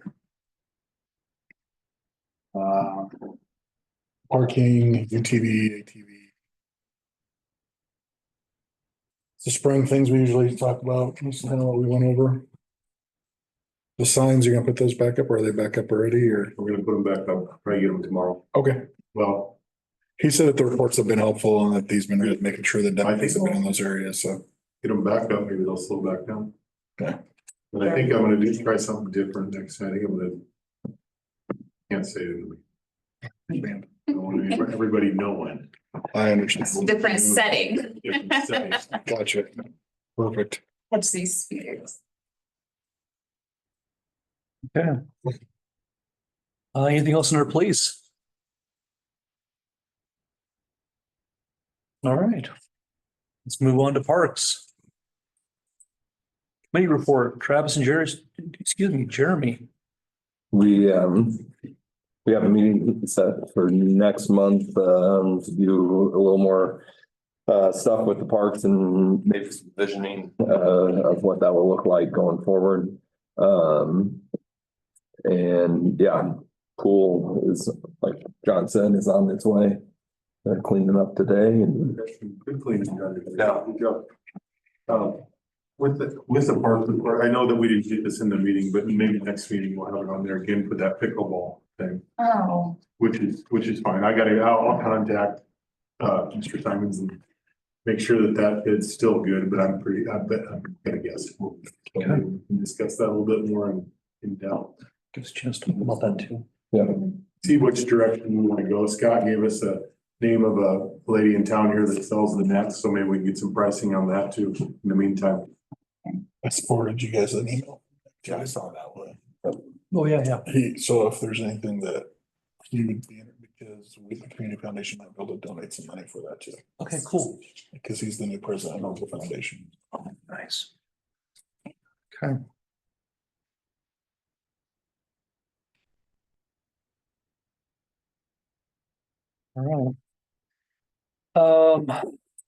Parking, UTV, ATV. The spring things we usually talk about, this is kind of what we went over. The signs, you're gonna put those back up, or are they back up already, or? We're gonna put them back up, probably get them tomorrow. Okay, Well, he said that the reports have been helpful and that he's been making sure that deputies have been in those areas, so. get them back up, maybe they'll slow back down. Okay. But I think I'm gonna try something different next time. I think I'm gonna. Can't say it. I don't want everybody knowing. I understand. Different setting. Different settings. Gotcha. Perfect. Catch these speakers. Okay. Anything else in our place? All right. Let's move on to parks. Committee report, Travis and Jeremy. We have a meeting set for next month, to do a little more stuff with the parks and maybe some visioning, of what that will look like going forward. And yeah, pool is, like John said, is on its way. They're cleaning up today and. Good cleaning. Yeah. Good job. With the park report, I know that we didn't get this in the meeting, but maybe next meeting we'll have it on there again for that pickleball thing, Oh, which is fine. I'll contact Mr. Simons and make sure that is still good, but I'm gonna guess. We can discuss that a little bit more in depth. Give us a chance to talk about that too. See which direction we want to go. Scott gave us a name of a lady in town here that sells the nets, so maybe we can get some pricing on that too in the meantime. I forwarded you guys an email. Yeah, I saw that one. Oh, yeah. So if there's anything that he would be in it, because we, the community foundation might be able to donate some money for that too. Okay, cool. Because he's the new president of the foundation. Nice. Okay. All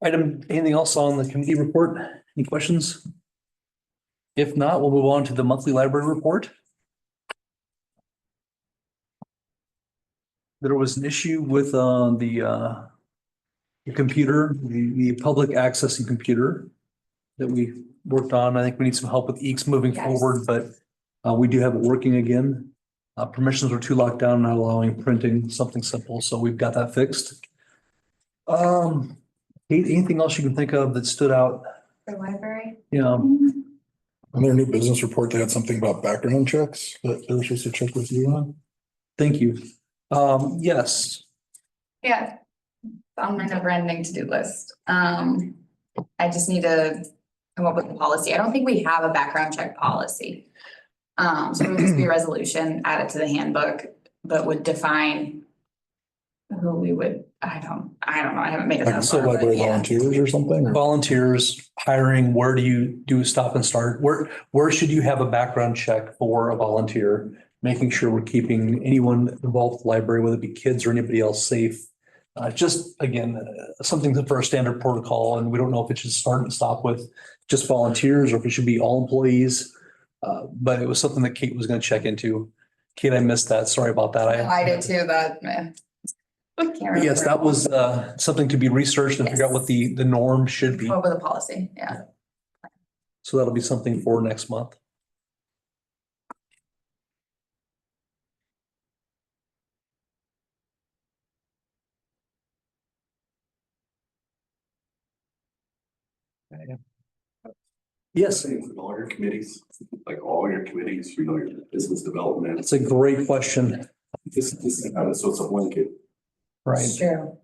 right. Anything else on the committee report? Any questions? If not, we'll move on to the monthly library report. There was an issue with the computer, the public accessing computer that we worked on. I think we need some help with EECS moving Yes. forward, but we do have it working again. Permissions were too locked down, not allowing printing, something simple. So we've got that fixed. Anything else you can think of that stood out? The library? Yeah. On their new business report, they had something about background checks that they were supposed to check with you on. Thank you. Yes. Yeah. It's on my never ending to-do list. I just need to come up with a policy. I don't think we have a background check policy. So it would just be a resolution added to the handbook, but would define who we would, I don't know. I haven't made it Like that so far, but library yeah. volunteers or something, or Volunteers, hiring, where do you do stop and start? Where should you have a background check for a volunteer? Making sure we're keeping anyone involved with the library, whether it be kids or anybody else, safe. Just again, something for a standard protocol, and we don't know if it should start and stop with just volunteers or if it should be all employees. But it was something that Kate was going to check into. Kate, I missed that. Sorry about that. I did too, but man. Yes, that was something to be researched and figure out what the norm should be. Over the policy, yeah. So that'll be something for next month. Yes, All your committees, like all your committees, your business development. that's a great question. This, so it's a blanket. Right. True.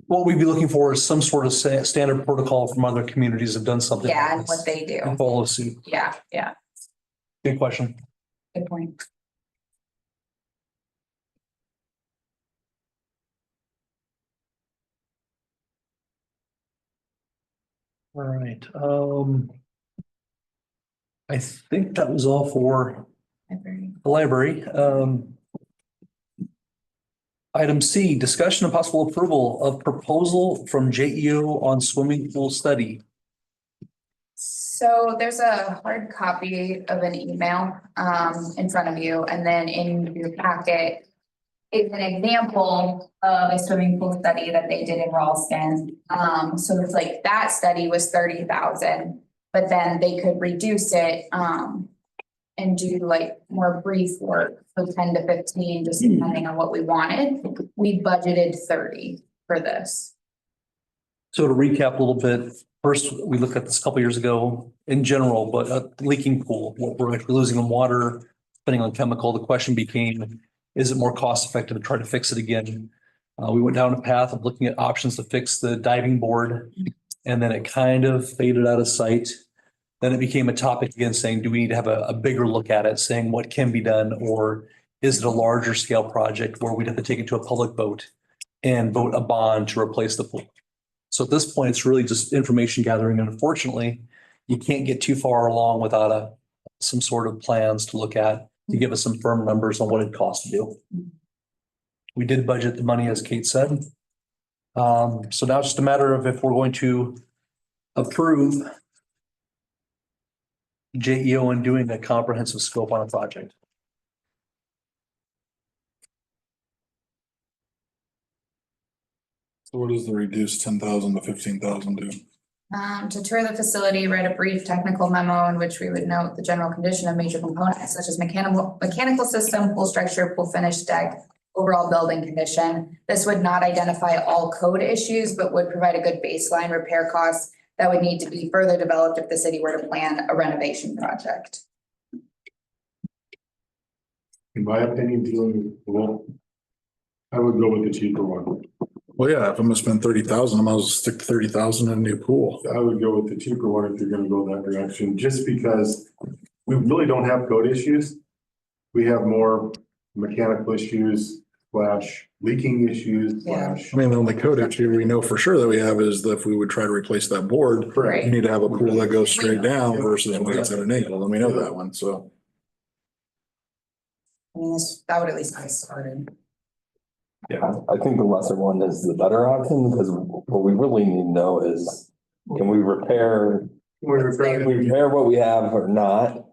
What we'd be looking for is some sort of standard protocol from other communities that have done something. Yeah, like and this what they do. and follow suit. Yeah, Good question. good point. All right. I think that was all for Library. the library. Item C, discussion and possible approval of proposal from JEO on swimming pool study. So there's a hard copy of an email in front of you, and then in your packet is an example of a swimming pool study that they did in Ralston. So it's like that study was 30,000, but then they could reduce it and do like more brief work, so 10 to 15, just depending on what we wanted. We budgeted 30 for this. So to recap a little bit, first, we looked at this a couple years ago in general, but a leaking pool, what we're actually losing in water, depending on chemical, the question became, is it more cost effective to try to fix it again? We went down a path of looking at options to fix the diving board, and then it kind of faded out of sight. Then it became a topic again saying, do we need to have a bigger look at it, saying what can be done, or is it a larger scale project where we'd have to take it to a public vote and vote a bond to replace the pool? So at this point, it's really just information gathering. And unfortunately, you can't get too far along without some sort of plans to look at to give us some firm numbers on what it costs to do. We did budget the money, as Kate said. So now it's just a matter of if we're going to approve JEO and doing a comprehensive scope on a project. so what does the reduced 10,000 to 15,000 do? To tour the facility, write a brief technical memo in which we would note the general condition of major components such as mechanical system, pool structure, pool finish, deck, overall building condition. This would not identify all code issues, but would provide a good baseline repair costs that would need to be further developed if the city were to plan a renovation project. In my opinion, dealing with, I would go with the cheaper one. Well, yeah, if I'm gonna spend 30,000, I might as well stick to 30,000 in a new pool. I would go with the cheaper one if you're gonna go that direction, just because we really don't have code issues. We have more mechanical issues slash leaking issues slash. I mean, the only code issue we know for sure that we have is that if we would try to replace that board, Correct. you need to have a pool that goes straight down versus when it's at an angle, and we know that one, so. I mean, that would at least get us started. Yeah, I think the lesser one is the better option, because what we really need to know is, can we repair what we have or not?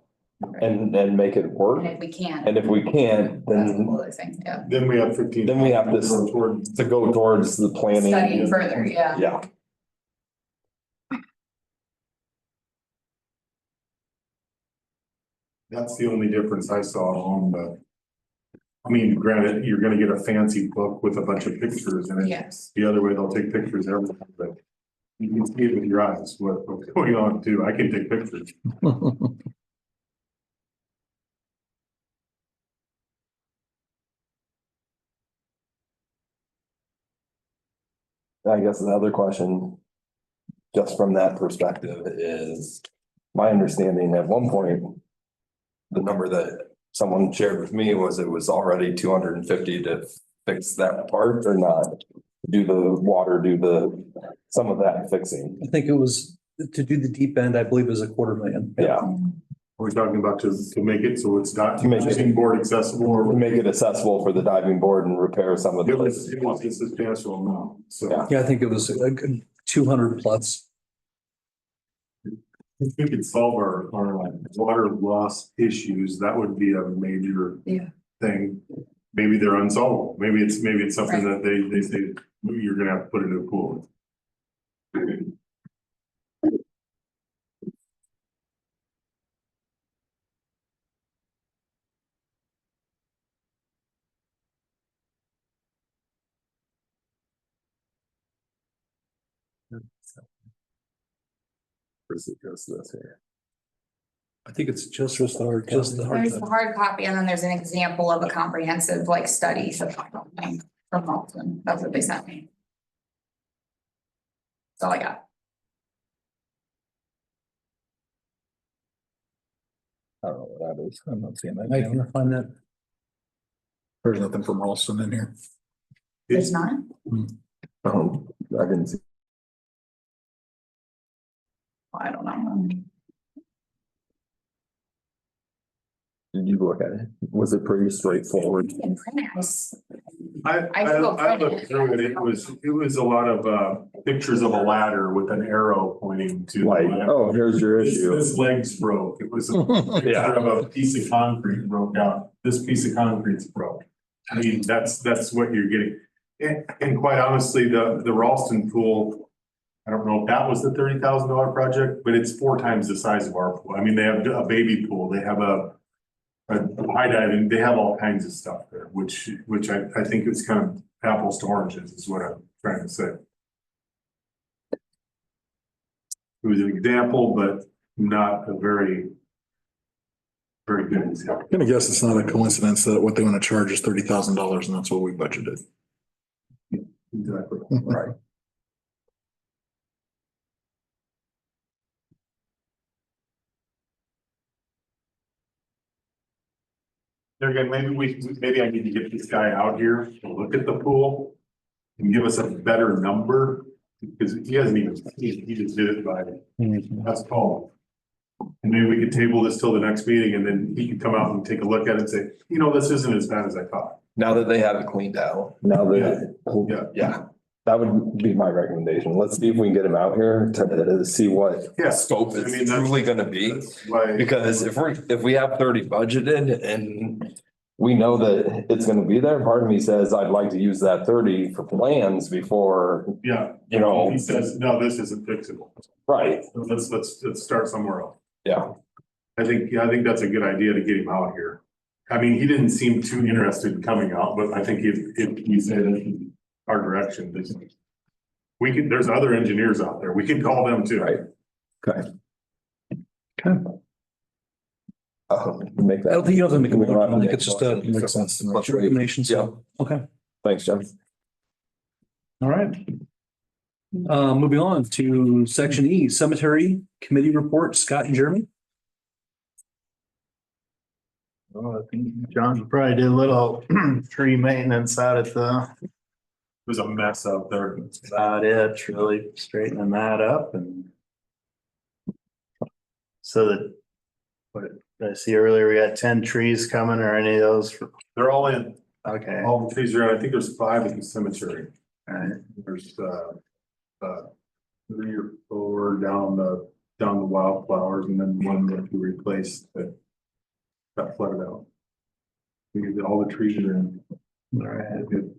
And make it work, And if we can't. and if we can't, That's a then whole other thing, yeah. Then we have 15. Then we have this- Toward- to go towards the planning. Studying further, yeah. Yeah. That's the only difference I saw on the. I mean, granted, you're gonna get a fancy book with a bunch of pictures in it. Yes. The other way, they'll take pictures everything, but you can see it with your eyes, what's going on too. I can take pictures. I guess the other question, just from that perspective, is my understanding at one point, the number that someone shared with me was it was already 250 to fix that part or not? Do the water, some of that fixing? I think it was to do the deep end, I believe it was $250,000. Yeah, We're talking about to make it so it's not To make it- diving board accessible to or. make it accessible for the diving board and repair some of It was the. a substantial amount, so. Yeah. Yeah, I think it was a good 200 plus. If we could solve our like water loss issues, that would be a major. Yeah. Thing. Maybe they're unsolvable. Maybe it's something that they say, you're gonna have to put a new pool. Where's it goes this here? I think it's just the hard There's copy. the hard copy and then there's an example of a comprehensive like study from Malton. That's what they sent me. That's all I got. I don't know what that is. I'm not seeing that. I can find that. There's nothing from Ralston in here. There's not? I didn't see. I don't know. Did you look at it? Was it pretty straightforward? In print house. I looked through it. It was a lot of pictures of a ladder with an arrow pointing to. Like, oh, here's your issue. This leg's broke. It was a picture of a piece of concrete broke out. This piece of concrete's broke. I mean, that's what you're getting. And quite honestly, the Ralston pool, I don't know if that was the $30,000 project, but it's 4 times the size of our pool. I mean, they have a baby pool, they have a high diving, they have all kinds of stuff there, which I think is kind of apples to oranges is what I'm trying to say. It was an example, but not a very good example. I'm gonna guess it's not a coincidence that what they want to charge is $30,000 and that's what we budgeted. Exactly. Right. There again, maybe I need to get this guy out here to look at the pool and give us a better number, because he hasn't even, he just did it by, that's called. And maybe we could table this till the next meeting and then he could come out and take a look at it and say, you know, this isn't as bad as I thought. Now that they have it cleaned out, now that, yeah, that would be my recommendation. Let's see if we can get him out here to see what Yeah. scope I mean, it's that's- truly gonna be. That's why. Because if we have 30 budgeted and we know that it's gonna be there, part of me says I'd like to use that 30 for plans before, Yeah. you know. He says, no, this isn't fixable. Right, So let's start somewhere else. yeah, I think that's a good idea to get him out here. I mean, he didn't seem too interested in coming out, but I think if he said in our direction, there's other engineers out there. We can call them too. right. Okay. Okay. Make I that. don't think you have to make a We don't have to motion. I think make it's just a Makes sense to me. recommendation. So, okay. Thanks, John. All right. Moving on to section E, cemetery committee report, Scott and Jeremy. Well, I think John probably did a little tree maintenance out at the, It was a mess out there. that's about it, really straightening that up and. So that, what did I see earlier, we got 10 trees coming or any of those? They're all in. Okay, All the trees are in. I think there's 5 in the cemetery. all right. There's 3 or 4 down the wildflowers and then one that we replaced that got flooded out. All the trees are in. All right. Good.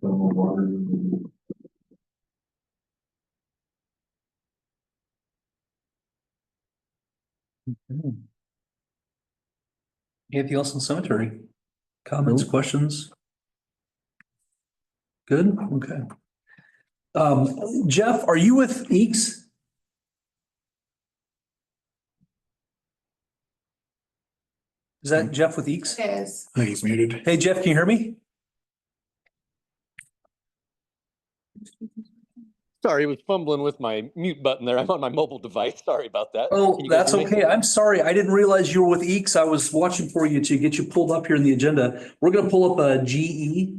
Some water. Anything else in cemetery? Comments, questions? Good, okay. Jeff, are you with Eeks? Is that Jeff with Eeks? It is. I think he's muted. Hey, Jeff, can you hear me? Sorry, I was fumbling with my mute button there. I'm on my mobile device. Sorry about that. Oh, Can you guys that's hear me? okay. I'm sorry. I didn't realize you were with Eeks. I was watching for you to get you pulled up here in the agenda. We're gonna pull up a GE,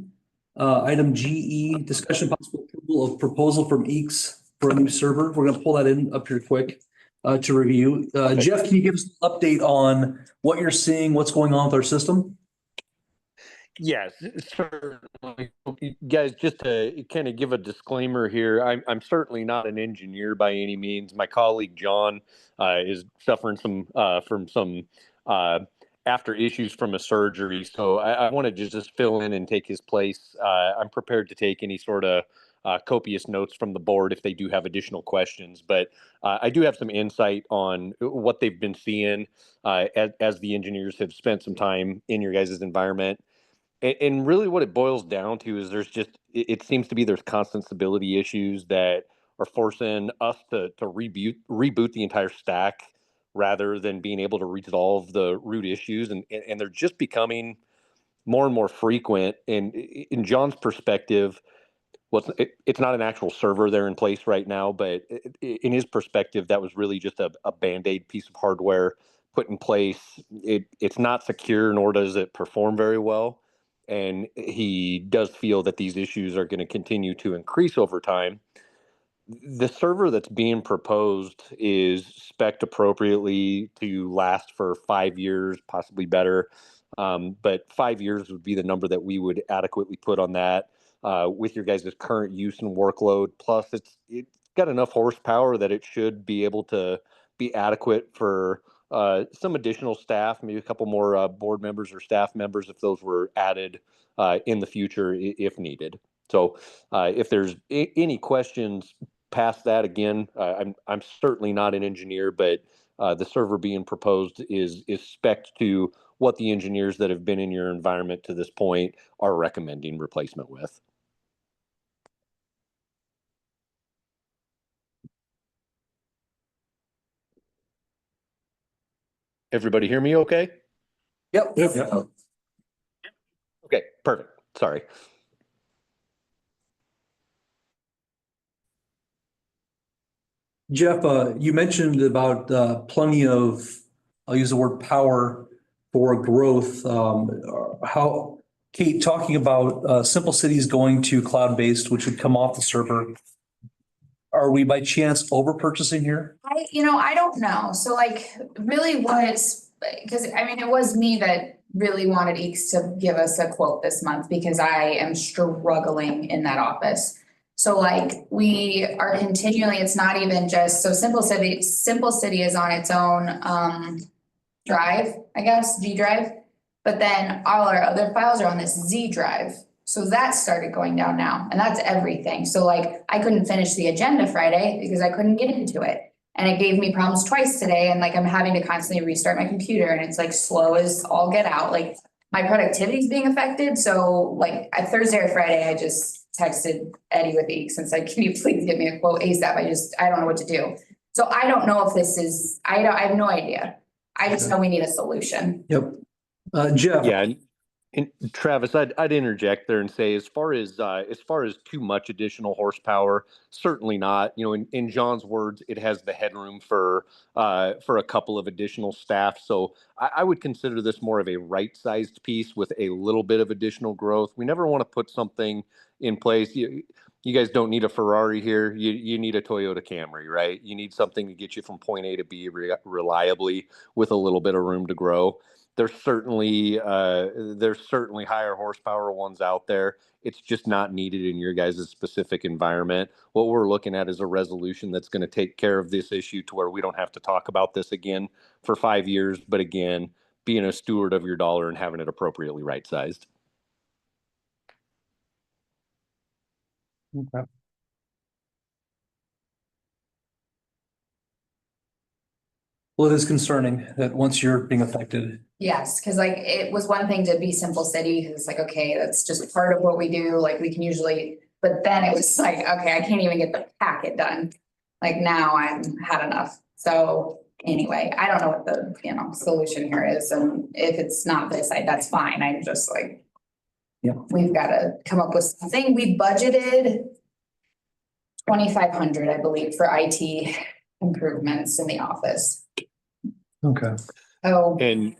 item GE, discussion possible approval of proposal from Eeks for a new server. We're gonna pull that in up here quick, to review. Jeff, can you give us an update on what you're seeing, what's going on with our system? Yes, certainly. You guys, just to kind of give a disclaimer here, I'm certainly not an engineer by any means. My colleague John is suffering from some after issues from a surgery, so I wanted to just fill in and take his place. I'm prepared to take any sort of copious notes from the board if they do have additional questions, but I do have some insight on what they've been seeing as the engineers have spent some time in your guys' environment. And really what it boils down to is it seems to be there's constant stability issues that are forcing us to reboot the entire stack rather than being able to resolve the root issues. And they're just becoming more and more frequent. And in John's perspective, it's not an actual server there in place right now, but in his perspective, that was really just a Band-Aid piece of hardware put in place. It's not secure, nor does it perform very well. And he does feel that these issues are going to continue to increase over time. The server that's being proposed is spec'd appropriately to last for 5 years, possibly better. But 5 years would be the number that we would adequately put on that with your guys' current use and workload. Plus, it's got enough horsepower that it should be able to be adequate for some additional staff, maybe a couple more board members or staff members if those were added in the future if needed. So if there's any questions past that, again, I'm certainly not an engineer, but the server being proposed is spec'd to what the engineers that have been in your environment to this point are recommending replacement with. Everybody hear me okay? Yep. Okay, perfect. Sorry. Jeff, you mentioned about plenty of, I'll use the word power for growth. Kate, talking about Simple Cities going to cloud-based, which would come off the server. Are we by chance over purchasing here? I don't know. So like really because I mean, it was me that really wanted Eeks to give us a quote this month because I am struggling in that office. So like we are continually, it's not even just, so Simple City is on its own drive, I guess, G drive. But then all our other files are on this Z drive. So that started going down now, and that's everything. So like I couldn't finish the agenda Friday because I couldn't get into it. And it gave me problems twice today, and like I'm having to constantly restart my computer, and it's like slow as all get out. Like my productivity is being affected. So like Thursday or Friday, I just texted Eddie with Eeks and said, can you please give me a quote ASAP? I don't know what to do. So I don't know if this is, I have no idea. I just know we need a solution. Yep. Jeff? Yeah, and Travis, I'd interject there and say, as far as too much additional horsepower, certainly not. You know, in John's words, it has the headroom for a couple of additional staff. So I would consider this more of a right-sized piece with a little bit of additional growth. We never want to put something in place. You guys don't need a Ferrari here. You need a Toyota Camry, right? You need something to get you from point A to B reliably with a little bit of room to grow. There's certainly higher horsepower ones out there. It's just not needed in your guys' specific environment. What we're looking at is a resolution that's going to take care of this issue to where we don't have to talk about this again for 5 years. But again, being a steward of your dollar and having it appropriately right-sized. Okay. Well, it is concerning that once you're being affected. Yes, because like it was one thing to be Simple City, because it's like, okay, that's just part of what we do, like we can usually, but then it was like, okay, I can't even get the packet done. Like now I'm had enough. So anyway, I don't know what the, solution here is, and if it's not this, that's fine. I'm just like. Yeah. We've got to come up with something. We budgeted 2,500, I believe, for IT improvements in the office. Okay. Oh. And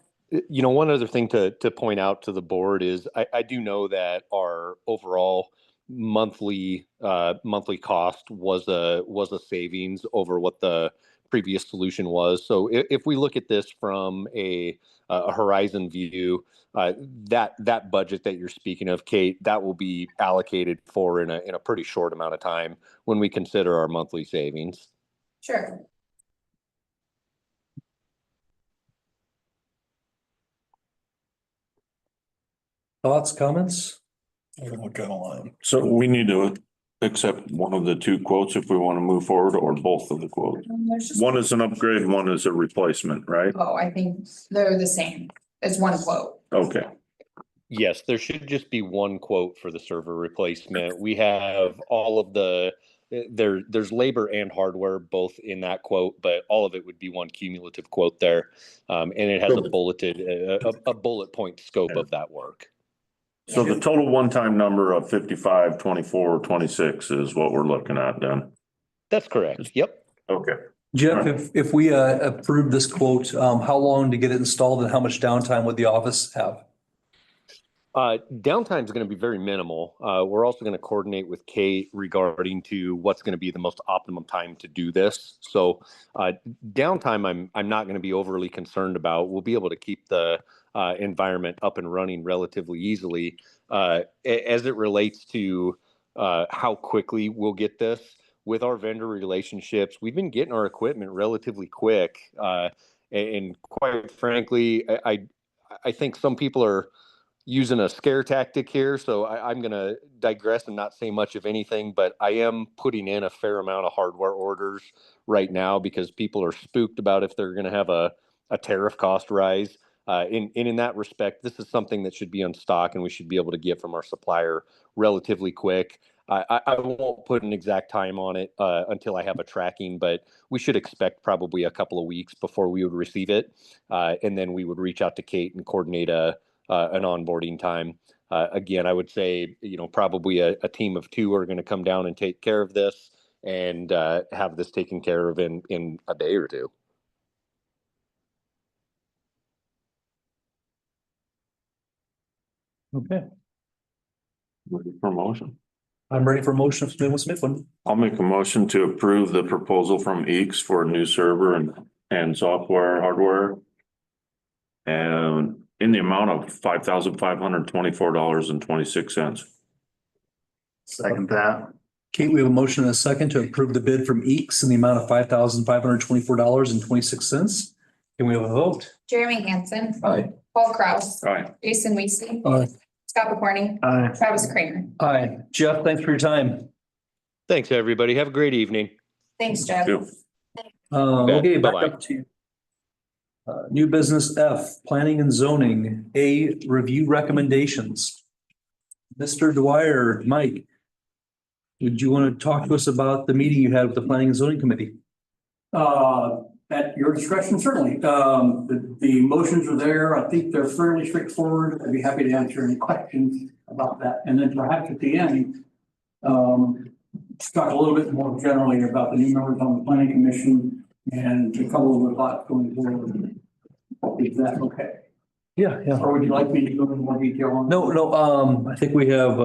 one other thing to point out to the board is I do know that our overall monthly cost was a savings over what the previous solution was. So if we look at this from a horizon view, that budget that you're speaking of, Kate, that will be allocated for in a pretty short amount of time when we consider our monthly savings. Sure. Thoughts, comments? So we need to accept one of the two quotes if we want to move forward, or both of the quotes. One is an upgrade, one is a replacement, right? Oh, I think they're the same. It's one quote. Okay. Yes, there should just be one quote for the server replacement. We have all of there's labor and hardware both in that quote, but all of it would be one cumulative quote there. And it has a bullet point scope of that work. So the total one-time number of 55, 24, 26 is what we're looking at then? That's correct. Yep. Okay. Jeff, if we approve this quote, how long to get it installed and how much downtime would the office have? Downtime is going to be very minimal. We're also going to coordinate with Kate regarding to what's going to be the most optimum time to do this. So downtime, I'm not going to be overly concerned about. We'll be able to keep the environment up and running relatively easily. As it relates to how quickly we'll get this with our vendor relationships, we've been getting our equipment relatively quick. And quite frankly, I think some people are using a scare tactic here. So I'm going to digress and not say much of anything, but I am putting in a fair amount of hardware orders right now because people are spooked about if they're going to have a tariff cost rise. In that respect, this is something that should be on stock and we should be able to get from our supplier relatively quick. I won't put an exact time on it until I have a tracking, but we should expect probably a couple of weeks before we would receive it. And then we would reach out to Kate and coordinate an onboarding time. Again, I would say, probably a team of 2 are going to come down and take care of this and have this taken care of in a day or 2. Okay. Ready for motion? I'm ready for a motion if somebody wants to make one. I'll make a motion to approve the proposal from EECS for a new server and software hardware. And in the amount of $5,524.26. Second that. Kate, we have a motion and a second to approve the bid from EECS in the amount of $5,524.26. Can we have a vote? Jeremy Hansen. Aye. Paul Kraus. Aye. Jason Weasey. Aye. Scott McCorney. Aye. Travis Kramer. Aye. Jeff, thanks for your time. Thanks, everybody. Have a great evening. Thanks, Jeff. Two. Okay, back Bye-bye. up to new business F, planning and zoning, A, review recommendations. Mr. Dwyer, Mike, would you want to talk to us about the meeting you had with the planning and zoning committee? At your discretion, certainly. The motions are there. I think they're fairly straightforward. I'd be happy to answer any questions about that. And then perhaps at the end, talk a little bit more generally about the new members on the planning commission and a couple of the thoughts going forward. Is that okay? Yeah, yeah. Or would you like me to go into more detail on? No, I think we have,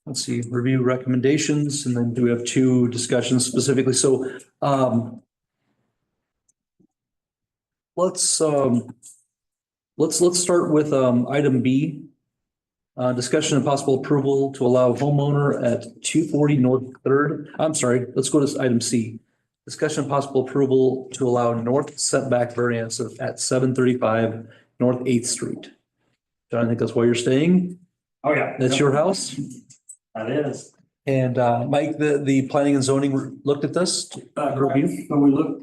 let's see, review recommendations, and then do we have two discussions specifically? So, let's start with, item B. Discussion and possible approval to allow homeowner at 240 North Third. I'm sorry, let's go to item C. Discussion and possible approval to allow north setback variance at 735 North 8th Street. John, I think that's where you're staying. Oh, yeah. That's your house. That is. And Mike, the planning and zoning looked at this review. So we looked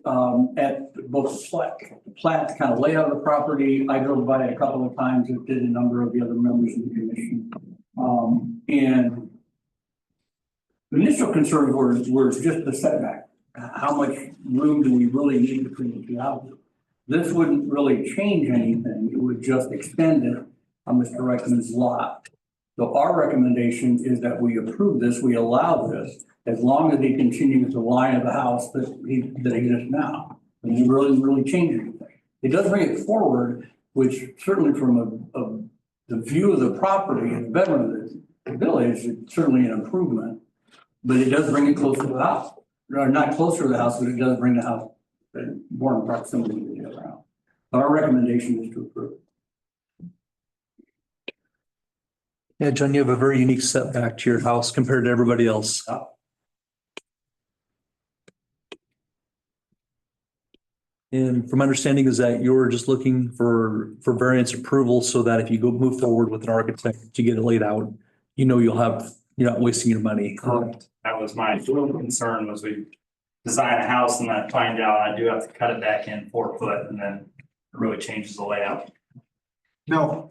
at both plat kind of layout of the property. I drove by it a couple of times. It did a number of the other members of the commission. And the initial concerns were just the setback. How much room do we really need between the two houses? This wouldn't really change anything. It would just extend it on Mr. Reichman's lot. So our recommendation is that we approve this, we allow this, as long as he continues the line of the house that exists now. And it really change anything. It does bring it forward, which certainly from the view of the property and betterment of the village, it's certainly an improvement. But it does bring it closer to the house, or not closer to the house, but it does bring the house more in proximity to the other house. But our recommendation is to approve. Yeah, John, you have a very unique setback to your house compared to everybody else. And from understanding is that you're just looking for variance approval so that if you go move forward with an architect to get it laid out, you're not wasting your money. Correct. That was my real concern, was we design a house and I find out I do have to cut it back in 4 foot, and then it really changes the layout. Now,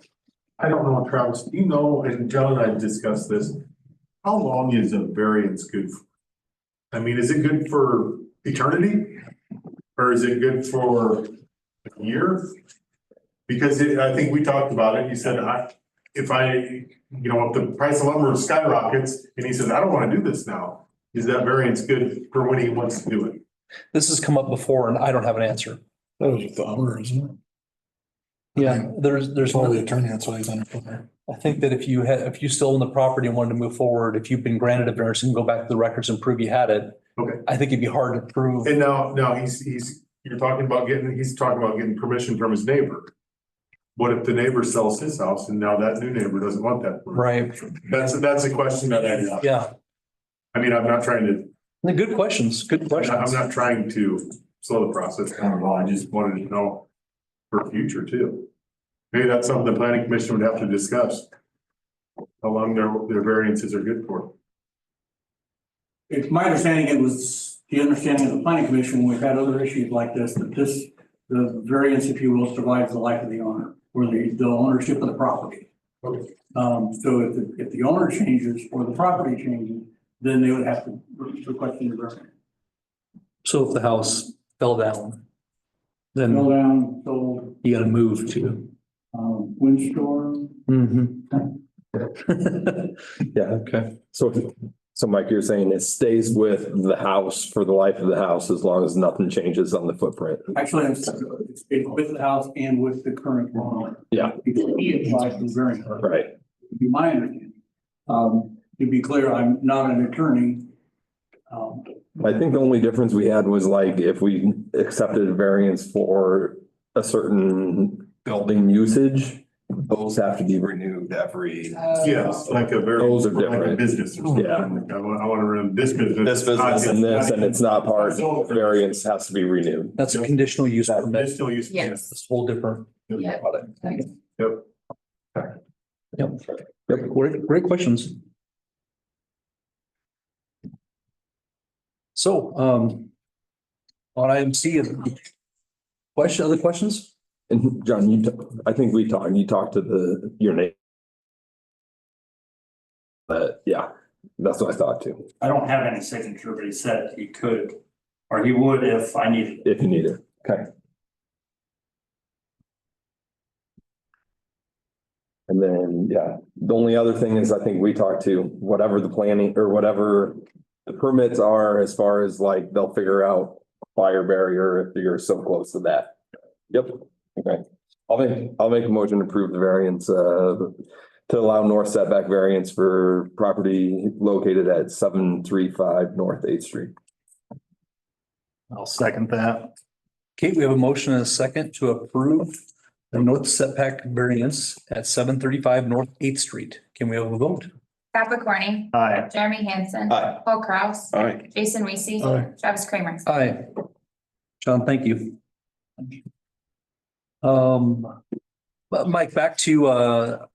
I don't know, Travis, do you know, and John and I discussed this, how long is a variance good for? I mean, is it good for eternity? Or is it good for a year? Because I think we talked about it, you said, if the price of lumber skyrockets, and he says, I don't want to do this now, is that variance good for when he wants to do it? This has come up before and I don't have an answer. That was with the owner, isn't it? Yeah, there's All one. the attorney, that's why he's under fire. I think that if you still own the property and wanted to move forward, if you've been granted a variance and go back to the records and prove you had it. Okay. I think it'd be hard to prove. And now you're talking about he's talking about getting permission from his neighbor. What if the neighbor sells his house and now that new neighbor doesn't want that? Right. That's a question that I have. Yeah. I mean, I'm not trying to. Good questions. Good questions. I'm not trying to slow the process down at all. I just wanted to know for future too. Maybe that's something the planning commission would have to discuss. How long their variances are good for. It's my understanding, it was the understanding of the planning commission, we've had other issues like this, that the variance, if you will, survives the life of the owner, or the ownership of the property. Okay. So if the owner changes or the property changes, then they would have to request the variance. So if the house fell down, Go then down, sold, you gotta move too. windstorm. Yeah, okay. So Mike, you're saying it stays with the house for the life of the house as long as nothing changes on the footprint? Actually, it's with the house and with the current owner. Yeah. He applies for variance. Right. To be my understanding. To be clear, I'm not an attorney. I think the only difference we had was like if we accepted a variance for a certain building usage, those have to be renewed every. Yes, like a very. Those are like a different. business or something. Yeah. I want to run this business. This business and this, and it's not part, variance has to be renewed. That's a conditional use permit. Still use. Yes. It's a whole different. Yeah. Yep. Yep. Great questions. So, on item C, other questions? And John, I think you talked to your neighbor. Yeah, that's what I thought too. I don't have any signature, but he said he could Or he would if I needed. if you need it. Okay. And then, yeah, the only other thing is I think we talked to whatever the planning or whatever the permits are as far as like they'll figure out fire barrier if you're so close to that. Yep. Okay. I'll make a motion to approve the variance to allow north setback variance for property located at 735 North 8th Street. I'll second that. Okay, we have a motion and a second to approve the north setback variance at 735 North 8th Street. Can we have a vote? Scott McCorney, Aye. Jeremy Hansen. Aye. Paul Kraus. Aye. Jason Weasey. Aye. Travis Kramer. Aye. John, thank you. But Mike, back to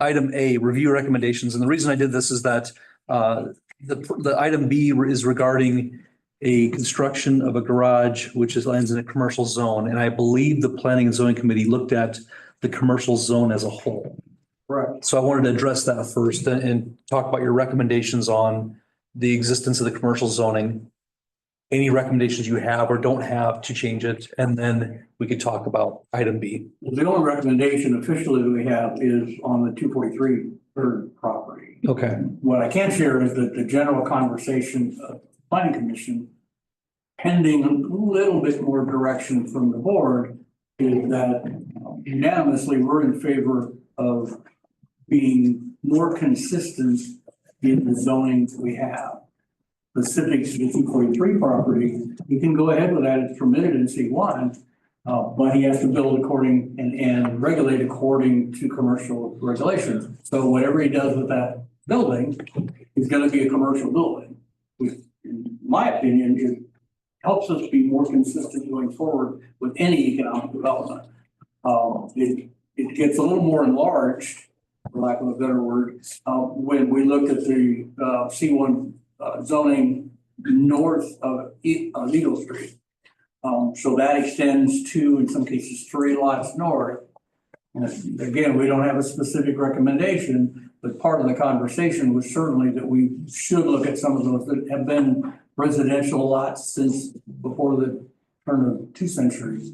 item A, review recommendations. And the reason I did this is that the item B is regarding a construction of a garage, which lands in a commercial zone. And I believe the Planning and Zoning Committee looked at the commercial zone as a whole. Right. So I wanted to address that first and talk about your recommendations on the existence of the commercial zoning. Any recommendations you have or don't have to change it, and then we could talk about item B. The only recommendation officially that we have is on the 243 third property. Okay. What I can share is that the general conversation of the planning commission, pending a little bit more direction from the board, is that unanimously we're in favor of being more consistent in the zoning that we have. Specific to the 243 property, you can go ahead with that, it's permitted in C1, but he has to build according and regulate according to commercial regulations. So whatever he does with that building is going to be a commercial building, which in my opinion, it helps us be more consistent going forward with any economic development. It gets a little more enlarged, for lack of a better word, when we looked at the C1 zoning north of Eagle Street. So that extends to, in some cases, 3 lots north. And again, we don't have a specific recommendation, but part of the conversation was certainly that we should look at some of those that have been residential lots since before the turn of 2 centuries,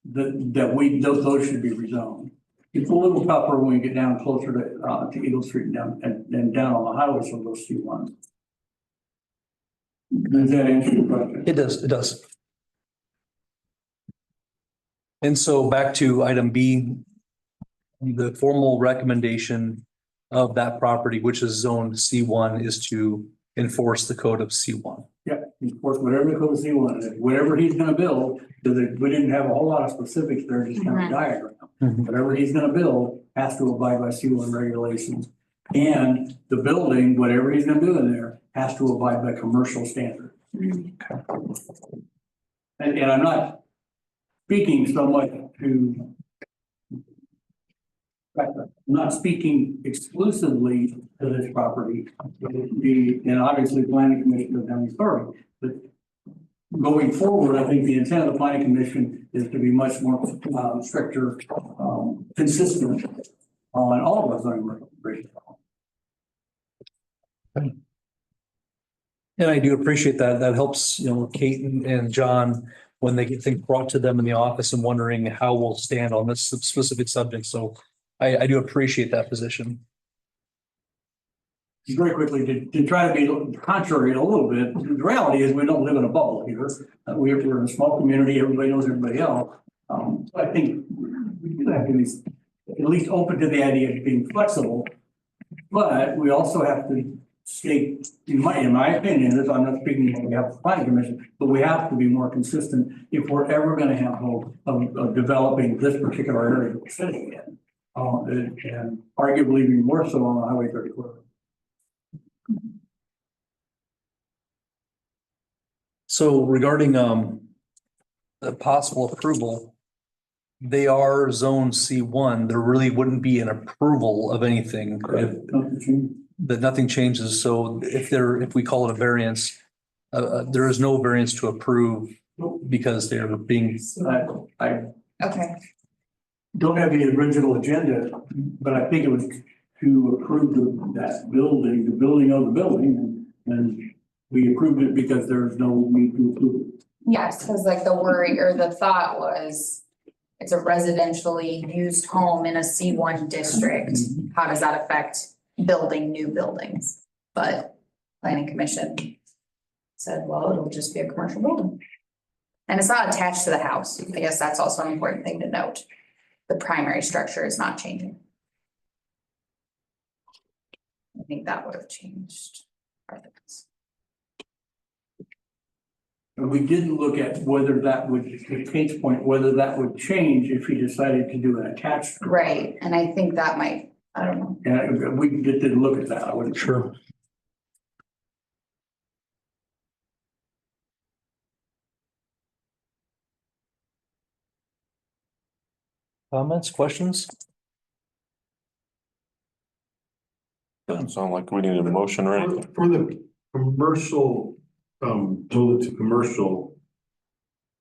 those should be rezoned. It's a little tougher when we get down closer to Eagle Street and down on the highways of those C1. Does that answer your question? It does, it does. And so back to item B, the formal recommendation of that property, which is zoned C1, is to enforce the code of C1. Yeah, enforce whatever the code of C1 is, whatever he's gonna build, because we didn't have a whole lot of specifics there, just kind of diagram. Whatever he's gonna build has to abide by C1 regulations. And the building, whatever he's gonna do in there, has to abide by commercial standards. And I'm not speaking so much to, I'm not speaking exclusively to this property. And obviously planning commission doesn't have any authority, but going forward, I think the intent of the planning commission is to be much more stricter, consistent on all of our zoning regulations. And I do appreciate that. That helps, Kate and John when they get things brought to them in the office and wondering how we'll stand on this specific subject. So I do appreciate that position. Very quickly, to try to be contrary a little bit, the reality is we don't live in a bubble here. We're in a small community, everybody knows everybody else. I think we do have to be at least open to the idea of being flexible, but we also have to state, in my opinion, I'm not speaking on behalf of the planning commission, but we have to be more consistent if we're ever going to have hope of developing this particular area we're sitting in. And arguably even more so on Highway 34. So regarding the possible approval, they are zone C1. There really wouldn't be an approval of anything. That nothing changes. So if we call it a variance, there is no variance to approve because they're being. I Okay. don't have the original agenda, but I think it was to approve that building, the building of the building, and we approved it because there's no need to approve it. Yes, because like the worry or the thought was, it's a residentially used home in a C1 district. How does that affect building new buildings? But planning commission said, well, it'll just be a commercial building. And it's not attached to the house. I guess that's also an important thing to note. The primary structure is not changing. I think that would have changed our things. And we didn't look at whether that would, to Kate's point, whether that would change if he decided to do an attached. Right, and I think that might, I don't know. And we just didn't look at that. I wouldn't. Sure. Comments, questions? Doesn't sound like we need a motion or anything. For the commercial, build it to commercial.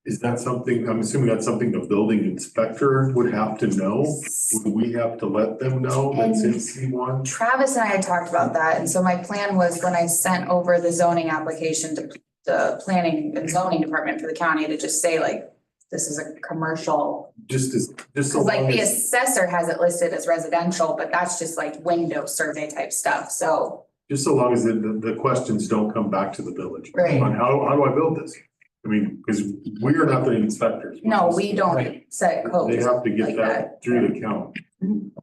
Is that something, I'm assuming that's something the building inspector would have to know? Would we have to let them know that's in C1? Travis and I had talked about that, and so my plan was when I sent over the zoning application to the planning and zoning department for the county to just say like, this is a commercial. Just so Cause like long the as, assessor has it listed as residential, but that's just like window survey type stuff, so. just so long as the questions don't come back to the village. Right. On how do I build this? I mean, because we are not the inspectors. No, we don't set codes. They have to get like that through the county.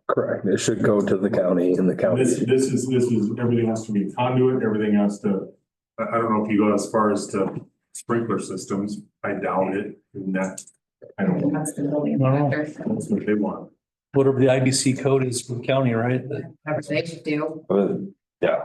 Correct. It should go to the county and the county. This is, everything has to be conduit, everything has to, I don't know if you go as far as to sprinkler systems, I doubt it, and that, I don't know, That's the building No. inspector. that's what they want. Whatever the IBC code is for the county, right? That's what they should do. Yeah,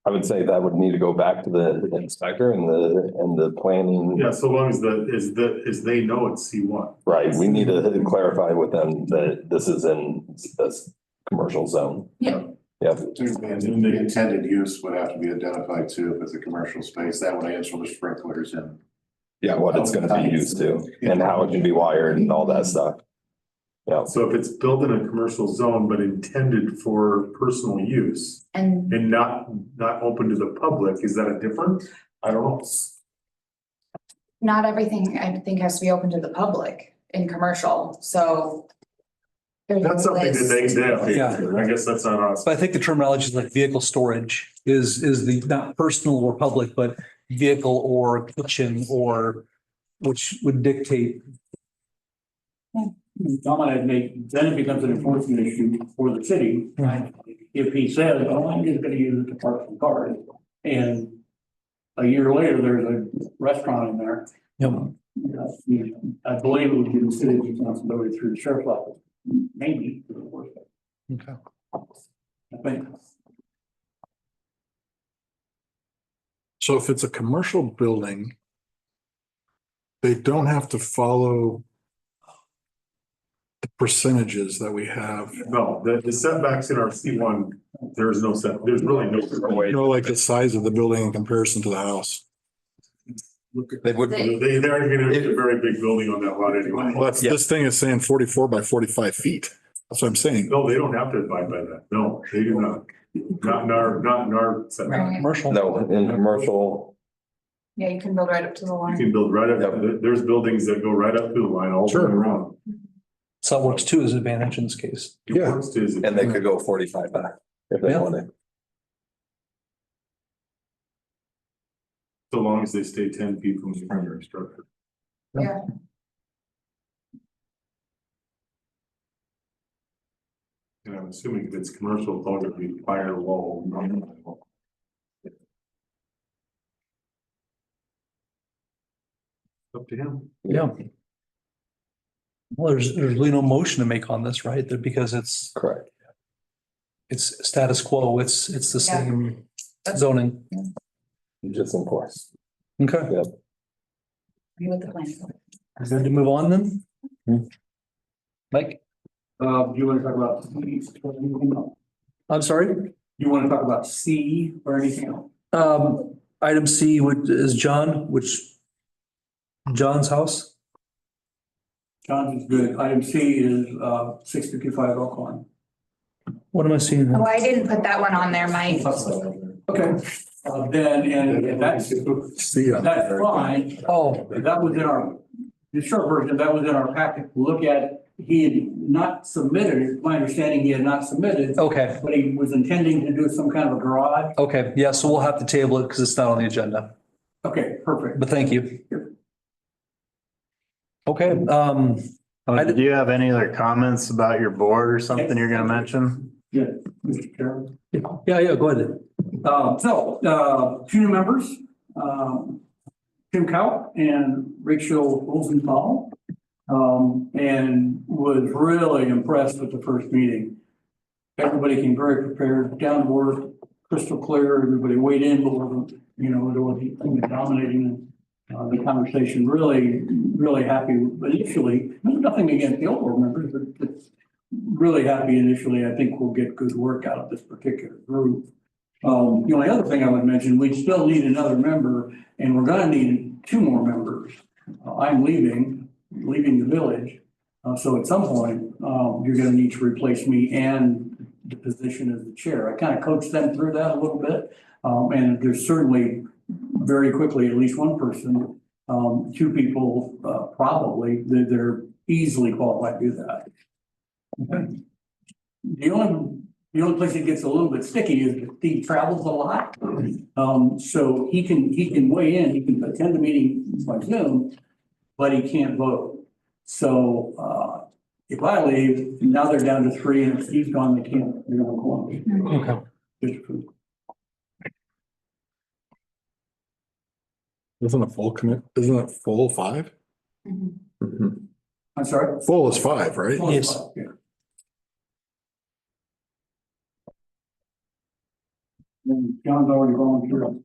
I would say that would need to go back to the inspector and the planning. Yeah, so long as as they know it's C1. Right, we need to clarify with them that this is in this commercial zone. Yeah. Yeah, And the intended use would have to be identified too, if it's a commercial space, that would answer the sprinklers and. yeah, what it's gonna be used to and how it can be wired and all that stuff. Yeah, So if it's built in a commercial zone, but intended for personal use And and not open to the public, is that a different? I don't know. not everything I think has to be open to the public in commercial, so. there's a That's something that list. they have. Yeah. I guess that's on us. But I think the terminology is like vehicle storage is the, not personal or public, but vehicle or kitchen or, which would dictate. I'd make, then it becomes an enforcement issue for the city. Right? If he says, oh, I'm just gonna use it to park some cars, and a year later, there's a restaurant in there. Yep. I believe it would be the city's responsibility through the sheriff's office, maybe. Okay. I think. So if it's a commercial building, they don't have to follow the percentages that we have. No, the setbacks in our C1, there's no there's really no. You know, like the size of the building in comparison to the house. they would, They aren't gonna do a very big building on that lot anyway. Well, this thing is saying 44 by 45 feet. That's what I'm saying. No, they don't have to abide by that. No, they do not. Not in our setback. Right. Commercial. no, in commercial, Yeah, you can build right up to the You line. can build right up, there's buildings that go right up to the line all the way Sure. around. So it works too as an advantage in this case. It works to- and they could go 45 back if they Yeah. wanted. So long as they stay 10 feet from the primary structure. Yeah. And I'm assuming if it's commercial, it's all gonna be firewall. Up to him. Yeah. Well, there's really no motion to make on this, right? Because Correct. it's status quo. It's the Yeah. same zoning. Just in course. Okay. Agree with the plan. Good to move on then? Mike, Do you want to talk about C or anything else? I'm sorry. You want to talk about C or anything else? Item C is John's house. John's is good. Item C is 655 Elkhorn. What am I seeing? Oh, I didn't put that one on there, Mike. Okay. then, and that's, See ya. that's fine. Oh, That was in our, the short version, that was in our packet to look at. He had not submitted, it's my understanding he had not submitted, okay, but he was intending to do some kind of a garage. okay. Yeah, so we'll have to table it because it's not on the agenda, Okay, perfect. but thank you. Okay, Do you have any other comments about your board or something you're gonna mention? Yeah, Mr. Chairman. yeah, go ahead. Two new members, Tim Cow and Rachel Rosenthal. And was really impressed with the first meeting. Everybody came very prepared, down to earth, crystal clear, everybody weighed in, but wasn't, there wasn't dominating the conversation. Really happy initially. Nothing against the old board members, but really happy initially. I think we'll get good work out of this particular group. The only other thing I would mention, we still need another member, and we're gonna need two more members. I'm leaving the village. So at some point, you're gonna need to replace me and the position as the chair. I kind of coached them through that a little bit. And there's certainly very quickly, at least one person, two people, probably, that are easily qualified to do that. Okay. The only place it gets a little bit sticky is that Steve travels a lot. So he can weigh in, he can attend the meeting by Zoom, but he can't vote. So, if I leave, now they're down to three, and if Steve's gone, they can't, they're gonna go on. Okay. Isn't it full 5? I'm sorry? Full is 5, right? Yes. Yeah. And John's already going through.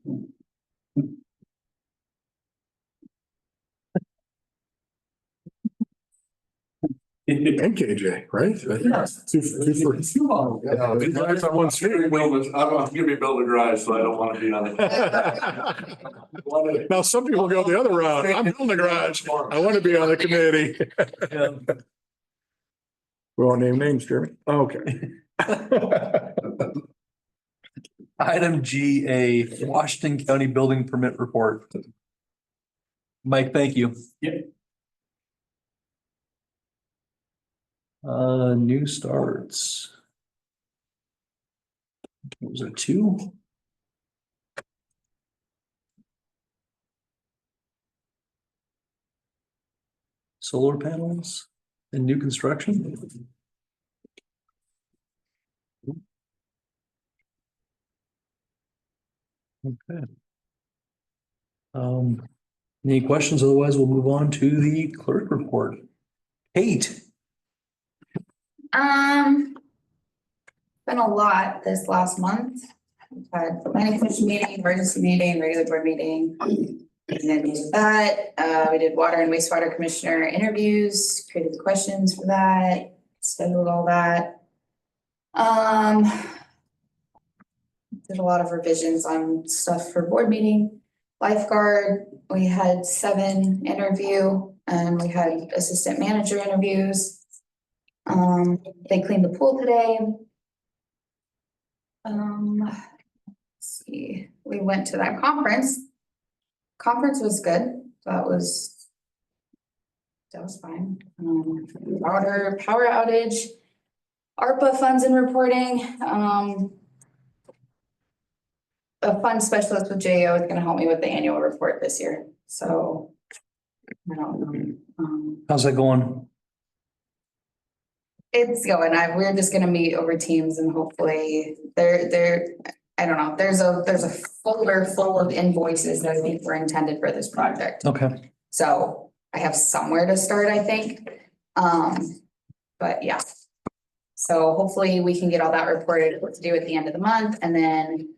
And KJ, right? I think Yes. Two for. Yeah, two guys on one street. I don't give me a build a garage, so I don't want to be on it. Now, some people go the other route. I'm building a garage. I want to be on the committee. We won't name names, Jeremy. Okay. Item GA, Washington County Building Permit Report. Mike, thank you. Yep. New starts. What was it, 2? Solar panels and new construction? Okay. Any questions? Otherwise, we'll move on to the clerk report. Kate. Been a lot this last month. We've had planning commission meeting, emergency meeting, regular board meeting. And then we did that. We did water and wastewater commissioner interviews, created the questions for that, scheduled all that. Did a lot of revisions on stuff for board meeting. Lifeguard, we had 7 interview and we had assistant manager interviews. They cleaned the pool today. Let's see, we went to that conference. Conference was good. That was fine. Power outage, ARPA funds and reporting. A fund specialist with JO is gonna help me with the annual report this year, so. I don't know. How's that going? It's going, we're just gonna meet over Teams and hopefully I don't know, there's a folder full of invoices that I think were intended for this project. Okay. So I have somewhere to start, I think. But yeah. So hopefully we can get all that reported, what to do at the end of the month, and then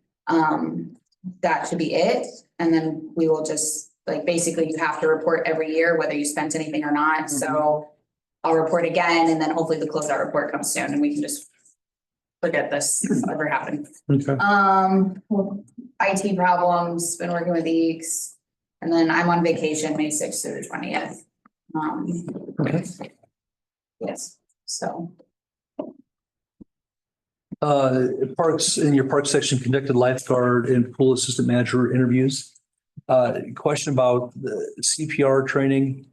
that should be it. And then we will just, like, basically you have to report every year whether you spent anything or not. So I'll report again, and then hopefully the closeout report comes soon and we can just forget this ever happened. Okay. IT problems, been working with EECS, and then I'm on vacation May 6th through the 20th. Okay. Yes, so. Parks, in your park section, conducted lifeguard and pool assistant manager interviews. Question about the CPR training.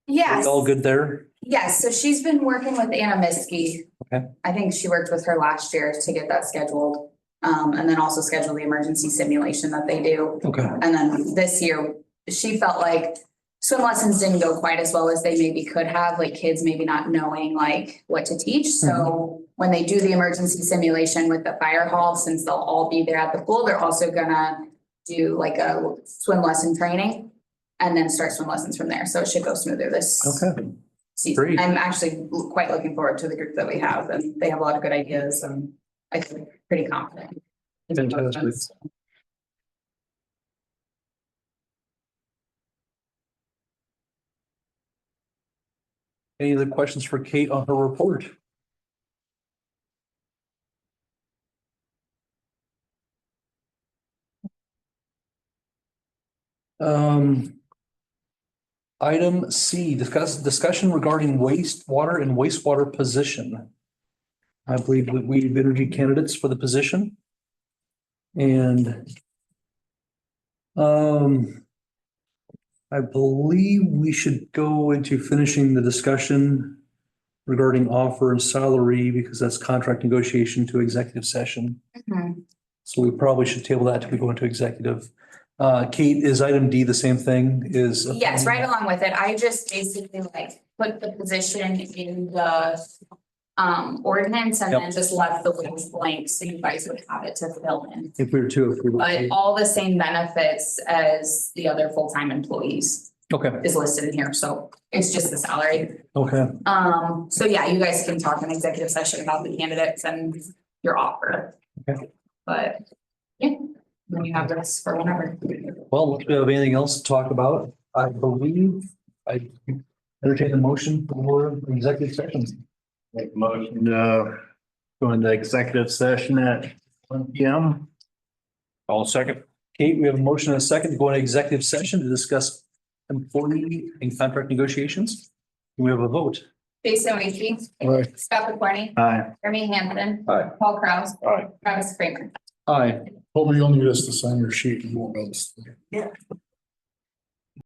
Yes. All good there? Yes, so she's been working with Anna Miskey. Okay. I think she worked with her last year to get that scheduled. And then also schedule the emergency simulation that they do. Okay. And then this year, she felt like swim lessons didn't go quite as well as they maybe could have, like kids maybe not knowing like what to teach. So when they do the emergency simulation with the fire hall, since they'll all be there at the pool, they're also gonna do like a swim lesson training and then start swim lessons from there. So it should go smoother this Okay. season. Great. I'm actually quite looking forward to the group that we have, and they have a lot of good ideas, and I feel pretty confident. Fantastic. Any other questions for Kate on her report? Item C, discussion regarding wastewater and wastewater position. I believe that we've interviewed candidates for the position. And I believe we should go into finishing the discussion regarding offer and salary because that's contract negotiation to executive session. Mhm. So we probably should table that till we go into executive. Kate, is item D the same thing? Yes, right along with it. I just basically like put the position in the ordinance and then just left the wings blank so you guys would have it to fill in. If we were to approve. But all the same benefits as the other full-time employees Okay, is listed in here, so it's just the salary. okay. So yeah, you guys can talk in executive session about the candidates and your offer. Okay. But yeah, then you have this for whenever. Well, if we have anything else to talk about, I believe I entertain a motion for executive sessions. Make a motion to go into executive session at 1 p.m. All second. Kate, we have a motion and a second to go into executive session to discuss employee and contract negotiations. We have a vote. Jason Weesey. Aye. Scott McCorney. Aye. Jeremy Hansen. Aye. Paul Kraus. Aye. Travis Kramer. Aye. Hopefully you'll need us to sign your sheet. You won't be able to.